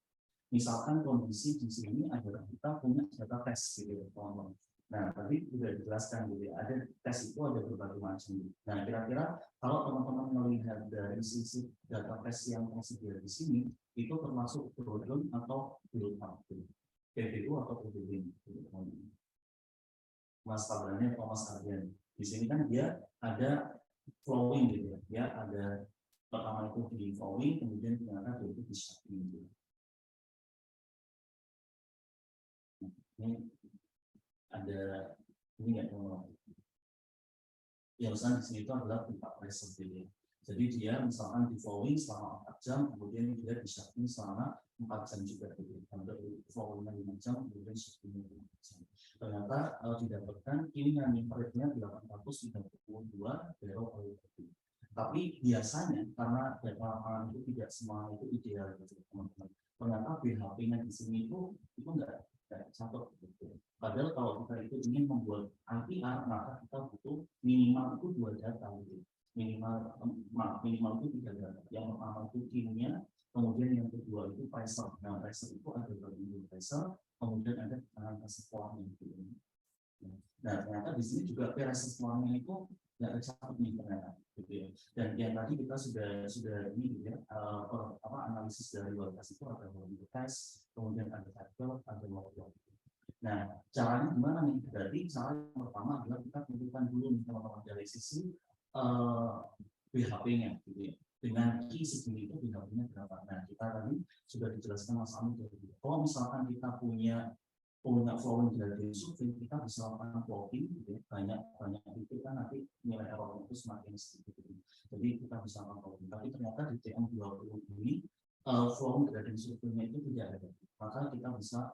Misalkan kondisi di sini adalah kita punya data tes, gitu ya, teman-teman. Nah, tadi sudah dijelaskan gitu ya, ada tes itu ada berbagai macam. Nah, kira-kira kalau teman-teman melihat dari sisi data tes yang tersedia di sini, itu termasuk drawdown atau build up, PBU atau PBB. Mas Tabrani atau Mas Ardian. Di sini kan dia ada flowing gitu ya, dia ada pertama itu di flowing, kemudian ternyata itu di shaping gitu. Ini ada ini nggak mau yang di sini itu adalah pipa pressure gitu. Jadi dia misalkan di flowing selama 4 jam, kemudian dia di shaping selama 4 jam juga gitu. Ada flowingnya 5 jam, kemudian shapingnya 5 jam. Ternyata didapatkan ini yang rate-nya 832 barrel oil per day. Tapi biasanya karena data lapangan itu tidak semua itu ideal gitu teman-teman. Ternyata BHP-nya di sini itu enggak satu gitu. Padahal kalau kita itu ingin membuat IPR, maka kita butuh minimal itu 2 data gitu. Minimal itu 3 data. Yang pertama itu kimia, kemudian yang kedua itu pressure. Nah, pressure itu ada berbagai pressure, kemudian ada tekanan reservoirnya gitu. Nah, ternyata di sini juga reservoirnya itu nggak tercatat nih ternyata gitu ya. Dan yang tadi kita sudah ini gitu ya, analisis dari kualitas itu ada volume test, kemudian ada factor, ada model. Nah, caranya gimana nih? Berarti cara yang pertama adalah kita tentukan dulu nih teman-teman dari sisi BHP-nya gitu ya. Dengan key segini itu BHP-nya berapa? Nah, kita tadi sudah dijelaskan Mas Amin tadi. Kalau misalkan kita punya flowing gradient survei, kita bisa lakukan plotting gitu ya, banyak itu kan nanti nilai error itu semakin sedikit gitu. Jadi kita bisa lakukan plotting. Tapi ternyata di TM20 ini flowing gradient survei-nya itu tidak ada. Maka kita bisa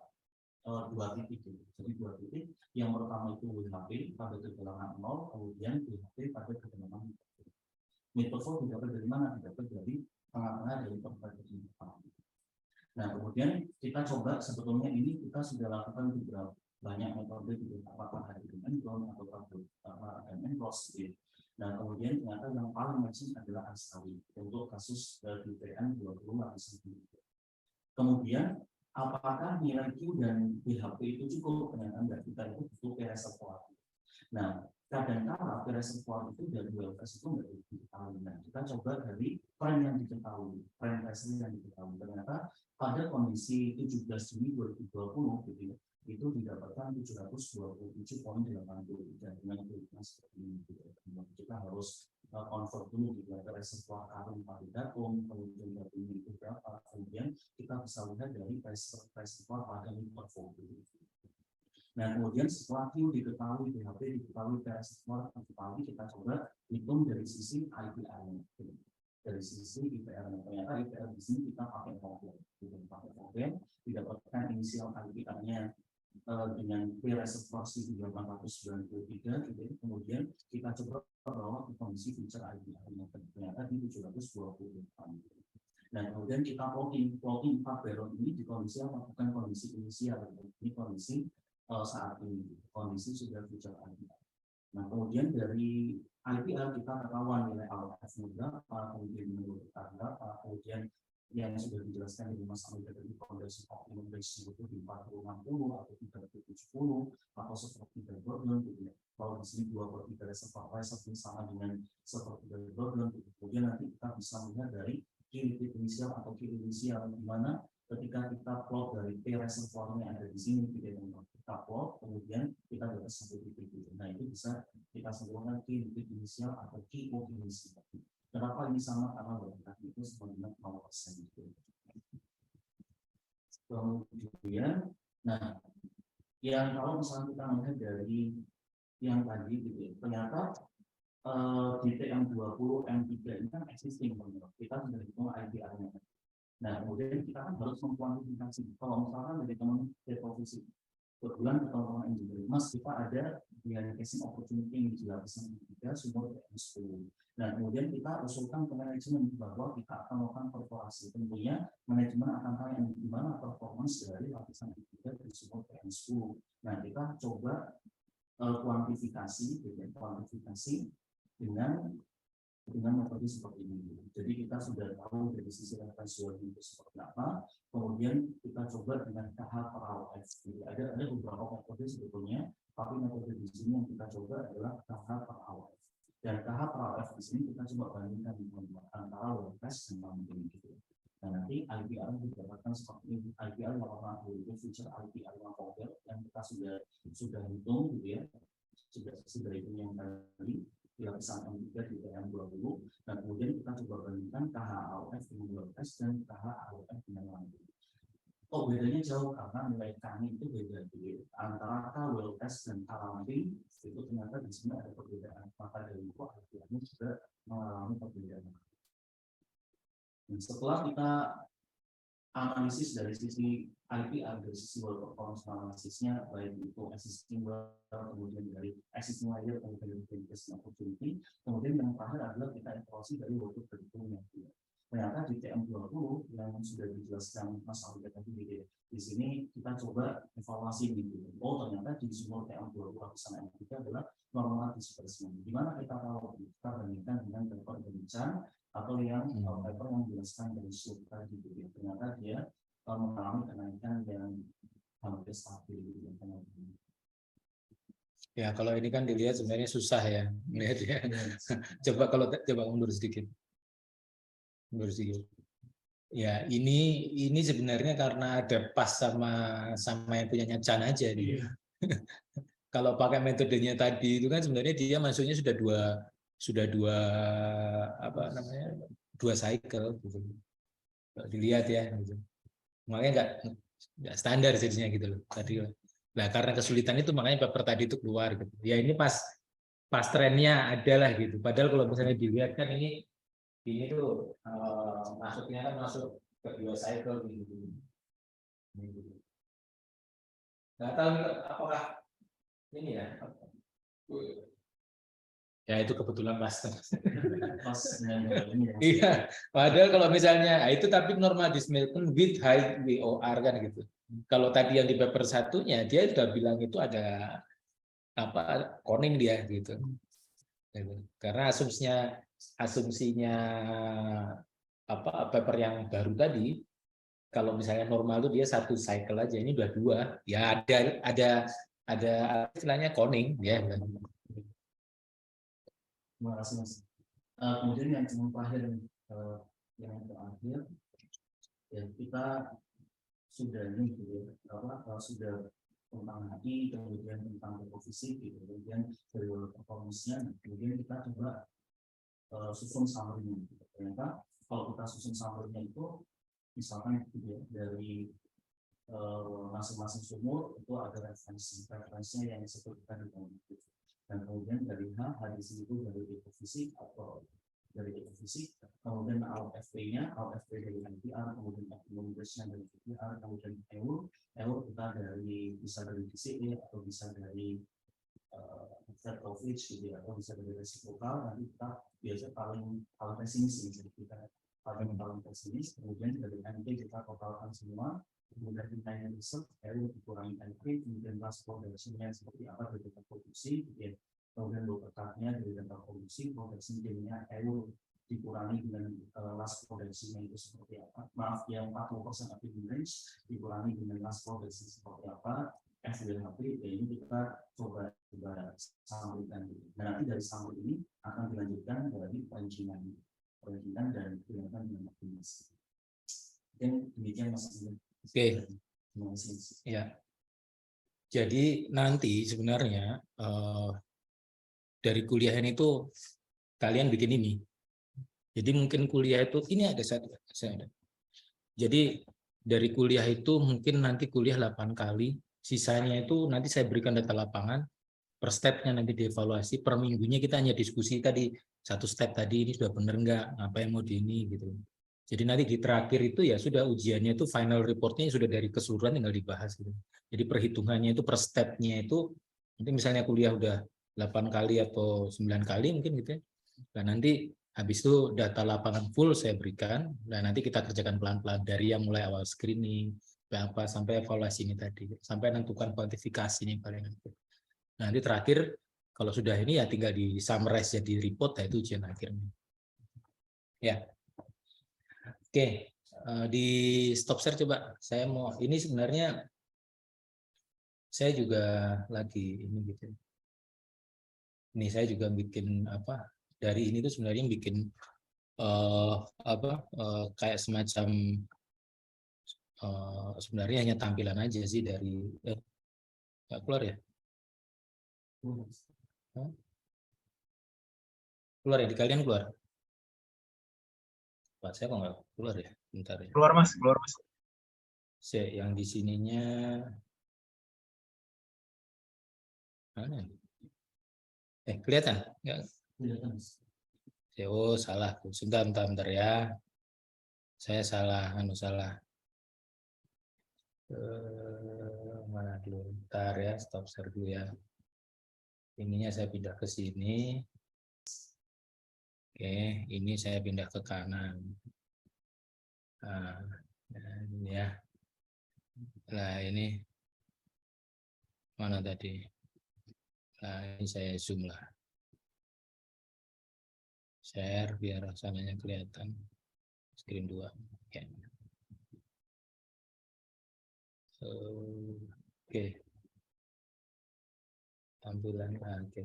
2 titik gitu. Jadi 2 titik. Yang pertama itu WHP pada kedalaman 0, kemudian WHP pada kedalaman 1. Metode didapat dari mana? Didapat dari tengah-tengah dari perbagian depan. Nah, kemudian kita coba sebetulnya ini kita sudah lakukan beberapa banyak metode gitu, apakah hari ini atau cross gitu. Nah, kemudian ternyata yang paling matching adalah Astawi untuk kasus DPN 20 lapisan. Kemudian apakah nilai Q dan BHP itu cukup? Ternyata enggak, kita itu butuh reservoir. Nah, kadang-kala reservoir itu dari WLS itu enggak diketahui. Nah, kita coba dari trend yang diketahui, trend pressure yang diketahui. Ternyata pada kondisi 17 Juni 2020 gitu ya, itu didapatkan 727,80 dan dengan perhitungan seperti ini gitu. Kita harus convert dulu gitu ya, ke reservoir karung paridatum, kemudian dari itu berapa, kemudian kita bisa lihat dari reservoir pada liquid volume. Nah, kemudian setelah Q diketahui, BHP diketahui, reservoir diketahui, kita coba hitung dari sisi IPR-nya. Dari sisi IPR-nya, ternyata IPR di sini kita pakai model, didapatkan inisial IPR-nya dengan P reservoir 1893, gitu. Kemudian kita coba bawa ke kondisi future IPR-nya, ternyata di 720. Nah, kemudian kita plotting 4 barrel ini di kondisi apa? Bukan kondisi inisial, ini kondisi saat ini, kondisi sudah future IPR. Nah, kemudian dari IPR kita ketahuan nilai RF berapa, kemudian menurut berapa, kemudian yang sudah dijelaskan di Mas Amir tadi, kondisi optimum ratio itu di 40-60 atau 30-70 atau seperti Burden, gitu ya. Kalau di sini 2/3 reservoir reserve sama dengan seperti Burden, kemudian nanti kita bisa melihat dari key inisial atau key inisial, di mana ketika kita plot dari P reservoirnya ada di sini, kita plot, kemudian kita dapat satu titik. Nah, itu bisa kita simpulkan key inisial atau key inisial. Kenapa ini sama? Karena berarti itu sebenarnya 0%. Kemudian, nah, yang kalau misalnya kita melihat dari yang tadi, gitu ya, ternyata di TM20 M3 ini kan existing, kita sudah hitung IPR-nya. Nah, kemudian kita kan harus mengkuantifikasi. Kalau misalkan dari teman deposisi, kebetulan teman-teman engineering, Mas, kita ada casing opportunity di lapisan 3 sumur TM10. Nah, kemudian kita usulkan ke manajemen bahwa kita akan melakukan perforasi. Tentunya manajemen akan tanya gimana performance dari lapisan 3 di sumur TM10. Nah, kita coba kuantifikasi dengan metode seperti ini. Jadi kita sudah tahu dari sisi referensial itu seperti apa, kemudian kita coba dengan KH per AOF. Jadi ada beberapa metode sebetulnya, tapi metode di sini yang kita coba adalah KH per AOF. Dan KH per AOF di sini kita coba bandingkan antara well test dan non-game gitu. Nah, nanti IPR didapatkan seperti ini. IPR yang warna itu feature IPR yang model yang kita sudah hitung gitu ya. Sudah hitung yang tadi lapisan M3 di TM20, dan kemudian kita coba bandingkan KH-AOF dengan well test dan KH-AOF dengan lain. Oh, bedanya jauh karena nilai K itu beda gitu. Antara K well test dan K lamping itu ternyata di sini ada perbedaan. Maka dari itu IPR-nya juga mengalami perbedaan. Dan setelah kita analisis dari sisi IPR, dari sisi well performance analisisnya, baik itu existing well, kemudian dari existing layer, kemudian dari casing opportunity, kemudian yang terakhir adalah kita evaluasi dari workload berikutnya. Ternyata di TM20 yang sudah dijelaskan Mas Alvin tadi di sini kita coba evaluasi gitu. Oh, ternyata di sumur TM20 lapisan M3 adalah normal disbursement. Di mana kita tahu? Kita bandingkan dengan paper berbincang atau yang paper yang dijelaskan dari Syuk tadi gitu. Ternyata dia mengalami kenaikan yang hampir stabil gitu. Ya, kalau ini kan dilihat sebenarnya susah ya melihat ya. Coba mundur sedikit. Ya, ini sebenarnya karena ada pas sama yang punyanya Chan aja nih. Kalau pakai metodenya tadi itu kan sebenarnya dia masuknya sudah dua apa namanya? Dua cycle gitu. Dilihat ya gitu. Makanya nggak standar jadinya gitu loh tadi. Nah, karena kesulitan itu makanya paper tadi itu keluar gitu. Ya ini pas trennya adalah gitu. Padahal kalau misalnya dilihat kan ini tuh masuknya kan masuk ke dua cycle gitu. Nggak tahu apakah ini ya. Ya itu kebetulan master. Iya, padahal kalau misalnya itu tapi normal dismilton with high VOR kan gitu. Kalau tadi yang di paper satunya dia sudah bilang itu ada apa koning dia gitu. Karena asumsinya apa paper yang baru tadi kalau misalnya normal itu dia satu cycle aja, ini udah dua. Ya ada istilahnya koning ya. Terima kasih Mas. Kemudian yang terakhir ya kita sudah ini gitu, sudah tentang HI, kemudian tentang fisik, gitu, kemudian dari performance-nya, kemudian kita coba susun summary-nya. Ternyata kalau kita susun summary-nya itu misalkan gitu ya, dari masing-masing sumur itu ada referensinya yang disebutkan di dalam itu. Dan kemudian dari di sini itu dari fisik atau dari fisik, kemudian FP-nya, FP dari NPR, kemudian English-nya dari NPR, kemudian EUR kita dari bisa dari DCE atau bisa dari flat coverage gitu ya, atau bisa dari resiprokal. Nanti kita biasa paling pesimis, jadi kita paling pesimis, kemudian dari NP kita totalkan semua, kemudian nilai riset, dikurangi NP, kemudian transport dari sini seperti apa dari data produksi, gitu ya. Kemudian lokatnya dari data produksi, produksi timnya dikurangi dengan last produksinya itu seperti apa. Maaf, yang 40% active range dikurangi dengan last produksi seperti apa. FWHP ini kita coba sampaikan. Dan nanti dari sampel ini akan dilanjutkan dari perincinan dan kelihatan dengan optimasi. Dan demikian Mas. Oke. Ya. Jadi nanti sebenarnya dari kuliah ini tuh kalian bikin ini. Jadi mungkin kuliah itu ini ada satu. Jadi dari kuliah itu mungkin nanti kuliah 8 kali. Sisanya itu nanti saya berikan data lapangan, per stepnya nanti dievaluasi, per minggunya kita hanya diskusi tadi, satu step tadi ini sudah benar nggak, apa yang mau di ini gitu. Jadi nanti di terakhir itu ya sudah ujiannya itu final reportnya sudah dari keseluruhan tinggal dibahas gitu. Jadi perhitungannya itu per stepnya itu, nanti misalnya kuliah udah 8 kali atau 9 kali mungkin gitu ya. Nah nanti habis itu data lapangan full saya berikan, dan nanti kita kerjakan pelan-pelan dari yang mulai awal screening, apa sampai evaluasi ini tadi, sampai menentukan kuantifikasi ini paling nanti. Nanti terakhir kalau sudah ini ya tinggal di summarize jadi report, ya itu ujian akhirnya. Ya, oke, di stop share coba. Saya mau ini sebenarnya saya juga lagi ini gitu. Ini saya juga bikin apa dari ini tuh sebenarnya bikin kayak semacam sebenarnya hanya tampilan aja sih dari nggak keluar ya? Keluar ya, di kalian keluar? Pak, saya kok nggak keluar ya? Bentar ya. Keluar Mas. Yang di sininya mana? Kelihatan? Nggak? Kelihatan. Oh, salah. Sebentar ya. Saya salah. Mana dulu? Bentar ya, stop share dulu ya. Ininya saya pindah ke sini. Oke, ini saya pindah ke kanan. Nah, ini ya. Nah, ini mana tadi? Nah, ini saya zoom lah. Share biar sananya kelihatan. Screen 2. Oke. Oke. Tampilan oke.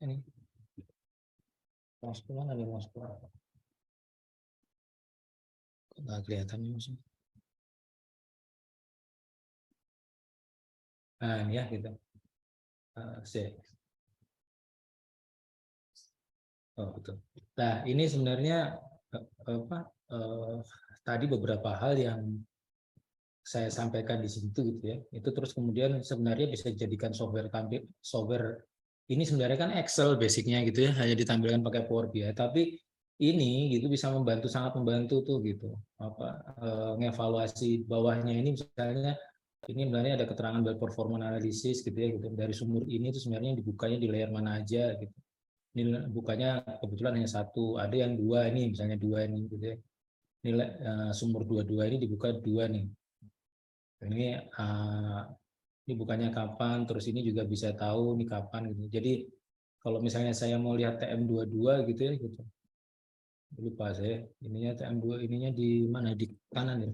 Ini. Mouse mana nih mouse? Nggak kelihatan nih mouse. Nah, ini ya gitu. Oh, betul. Nah, ini sebenarnya tadi beberapa hal yang saya sampaikan di situ gitu ya. Itu terus kemudian sebenarnya bisa dijadikan software ini sebenarnya kan Excel basicnya gitu ya, hanya ditampilkan pakai Power BI. Tapi ini gitu bisa membantu, sangat membantu tuh gitu. Ngevaluasi bawahnya ini misalnya ini sebenarnya ada keterangan dari performance analysis gitu ya gitu. Dari sumur ini itu sebenarnya dibukanya di layer mana aja gitu. Ini bukanya kebetulan hanya satu, ada yang dua ini misalnya dua ini gitu ya. Nilai sumur dua ini dibuka dua nih. Ini bukannya kapan, terus ini juga bisa tahu nih kapan gitu. Jadi kalau misalnya saya mau lihat TM22 gitu ya gitu. Lupa saya, ininya TM2 ininya di mana, di kanan ya.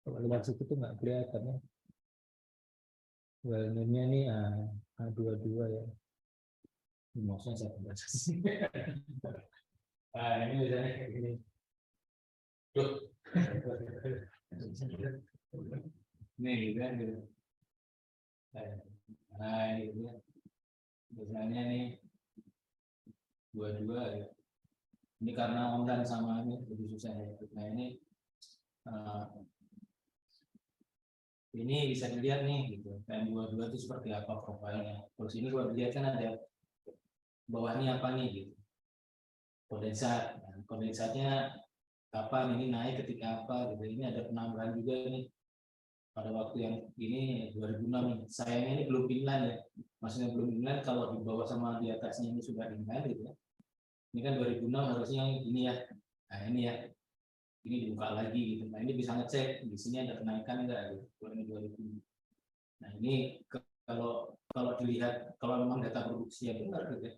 Kalau lewat situ tuh nggak kelihatan ya. Well-nya nih A22 ya. Maksudnya saya baca sih. Ini misalnya kayak gini. Tuh. Nih gitu kan gitu. Nah ini gitu. Misalnya nih 22 ya. Ini karena online sama ini lebih susah ya. Nah ini bisa dilihat nih gitu. PM22 itu seperti apa profilnya. Terus ini kalau dilihat kan ada bawahnya apa nih gitu. Kondensat. Nah, kondensatnya kapan ini naik ketika apa gitu. Ini ada penambahan juga nih pada waktu yang ini 2006 nih. Sayangnya ini belum inline ya. Maksudnya belum inline, kalau di bawah sama di atasnya ini sudah inline gitu ya. Ini kan 2006 harusnya yang ini ya. Nah ini ya. Ini dibuka lagi gitu. Nah ini bisa ngecek di sini ada kenaikan enggak gitu. Ini 2000. Nah ini kalau dilihat kalau memang data produksi yang benar gitu ya.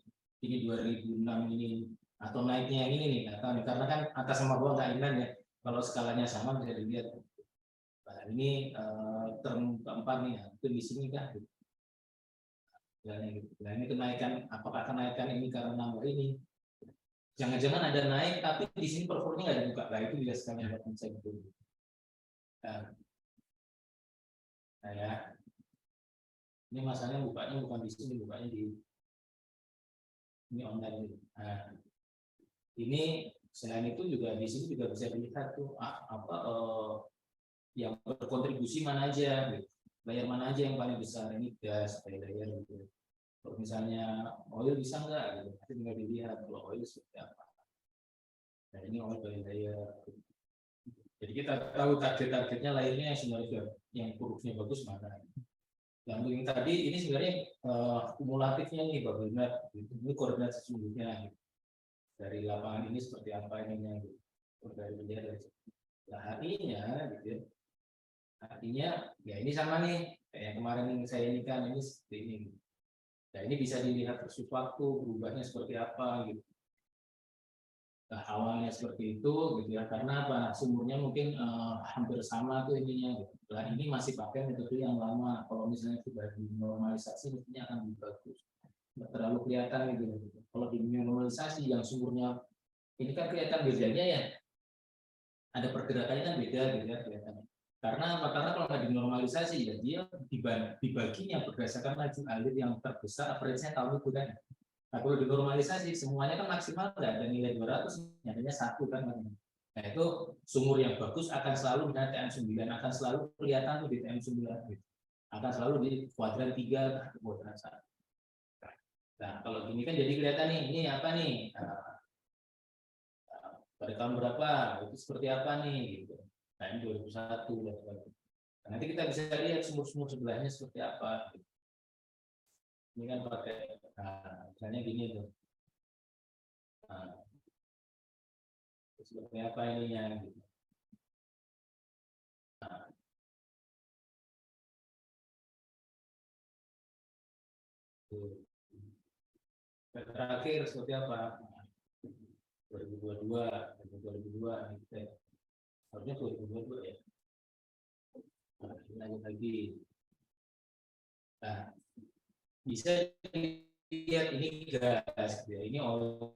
Ini 2006 ini atau naiknya yang ini nih, karena kan atas sama bawah nggak inline ya. Kalau skalanya sama bisa dilihat. Nah ini term keempat nih, itu di sini kan. Nah ini kenaikan, apakah kenaikan ini karena nambah ini? Jangan-jangan ada naik, tapi di sini performanya nggak dibuka. Nah itu juga sekali buat saya betul. Nah ya, ini masalahnya bukanya bukan di sini, bukanya di ini online. Nah, ini selain itu juga di sini juga bisa dilihat tuh yang berkontribusi mana aja, gitu. Layar mana aja yang paling besar, ini gas, layar gitu. Kalau misalnya oil bisa nggak, gitu. Nanti tinggal dilihat kalau oil seperti apa. Nah ini oil layar. Jadi kita tahu target-targetnya layarnya yang sebenarnya yang kurusnya bagus mana. Yang tadi ini sebenarnya kumulatifnya nih Pak Benar, ini koordinat sesungguhnya gitu. Dari lapangan ini seperti apa ininya gitu. Dari bendera. Nah artinya gitu ya. Artinya ya ini sama nih kayak yang kemarin yang saya ini kan ini seperti ini. Nah ini bisa dilihat terus waktu berubahnya seperti apa gitu. Nah, awalnya seperti itu gitu ya, karena apa, sumurnya mungkin hampir sama tuh ininya gitu. Nah ini masih pakai metode yang lama. Kalau misalnya sudah dinormalisasi mestinya akan lebih bagus, nggak terlalu kelihatan gitu. Kalau dinormalisasi yang sumurnya ini kan kelihatan bedanya ya, ada pergerakannya kan beda gitu ya kelihatannya. Karena apa? Karena kalau nggak dinormalisasi ya dia dibaginya berdasarkan laju alir yang terbesar, average-nya tahun itu kan. Nah, kalau dinormalisasi semuanya kan maksimal nggak ada nilai 200, nyatanya 1 kan. Nah itu sumur yang bagus akan selalu dengan TM9, akan selalu kelihatan di TM9 gitu. Akan selalu di kuadran 3 ke kuadran 1. Nah kalau gini kan jadi kelihatan nih, ini apa nih, pada tahun berapa, itu seperti apa nih gitu. Nah ini 2001 dan nah, nanti kita bisa lihat sumur-sumur sebelahnya seperti apa gitu. Ini kan pakai, nah, misalnya gini tuh. Nah, seperti apa ininya gitu. Nah, terakhir seperti apa? 2022, 2022 gitu. Harusnya 2022 ya. Nah, ini lanjut lagi. Nah, bisa lihat ini gas ya. Ini oil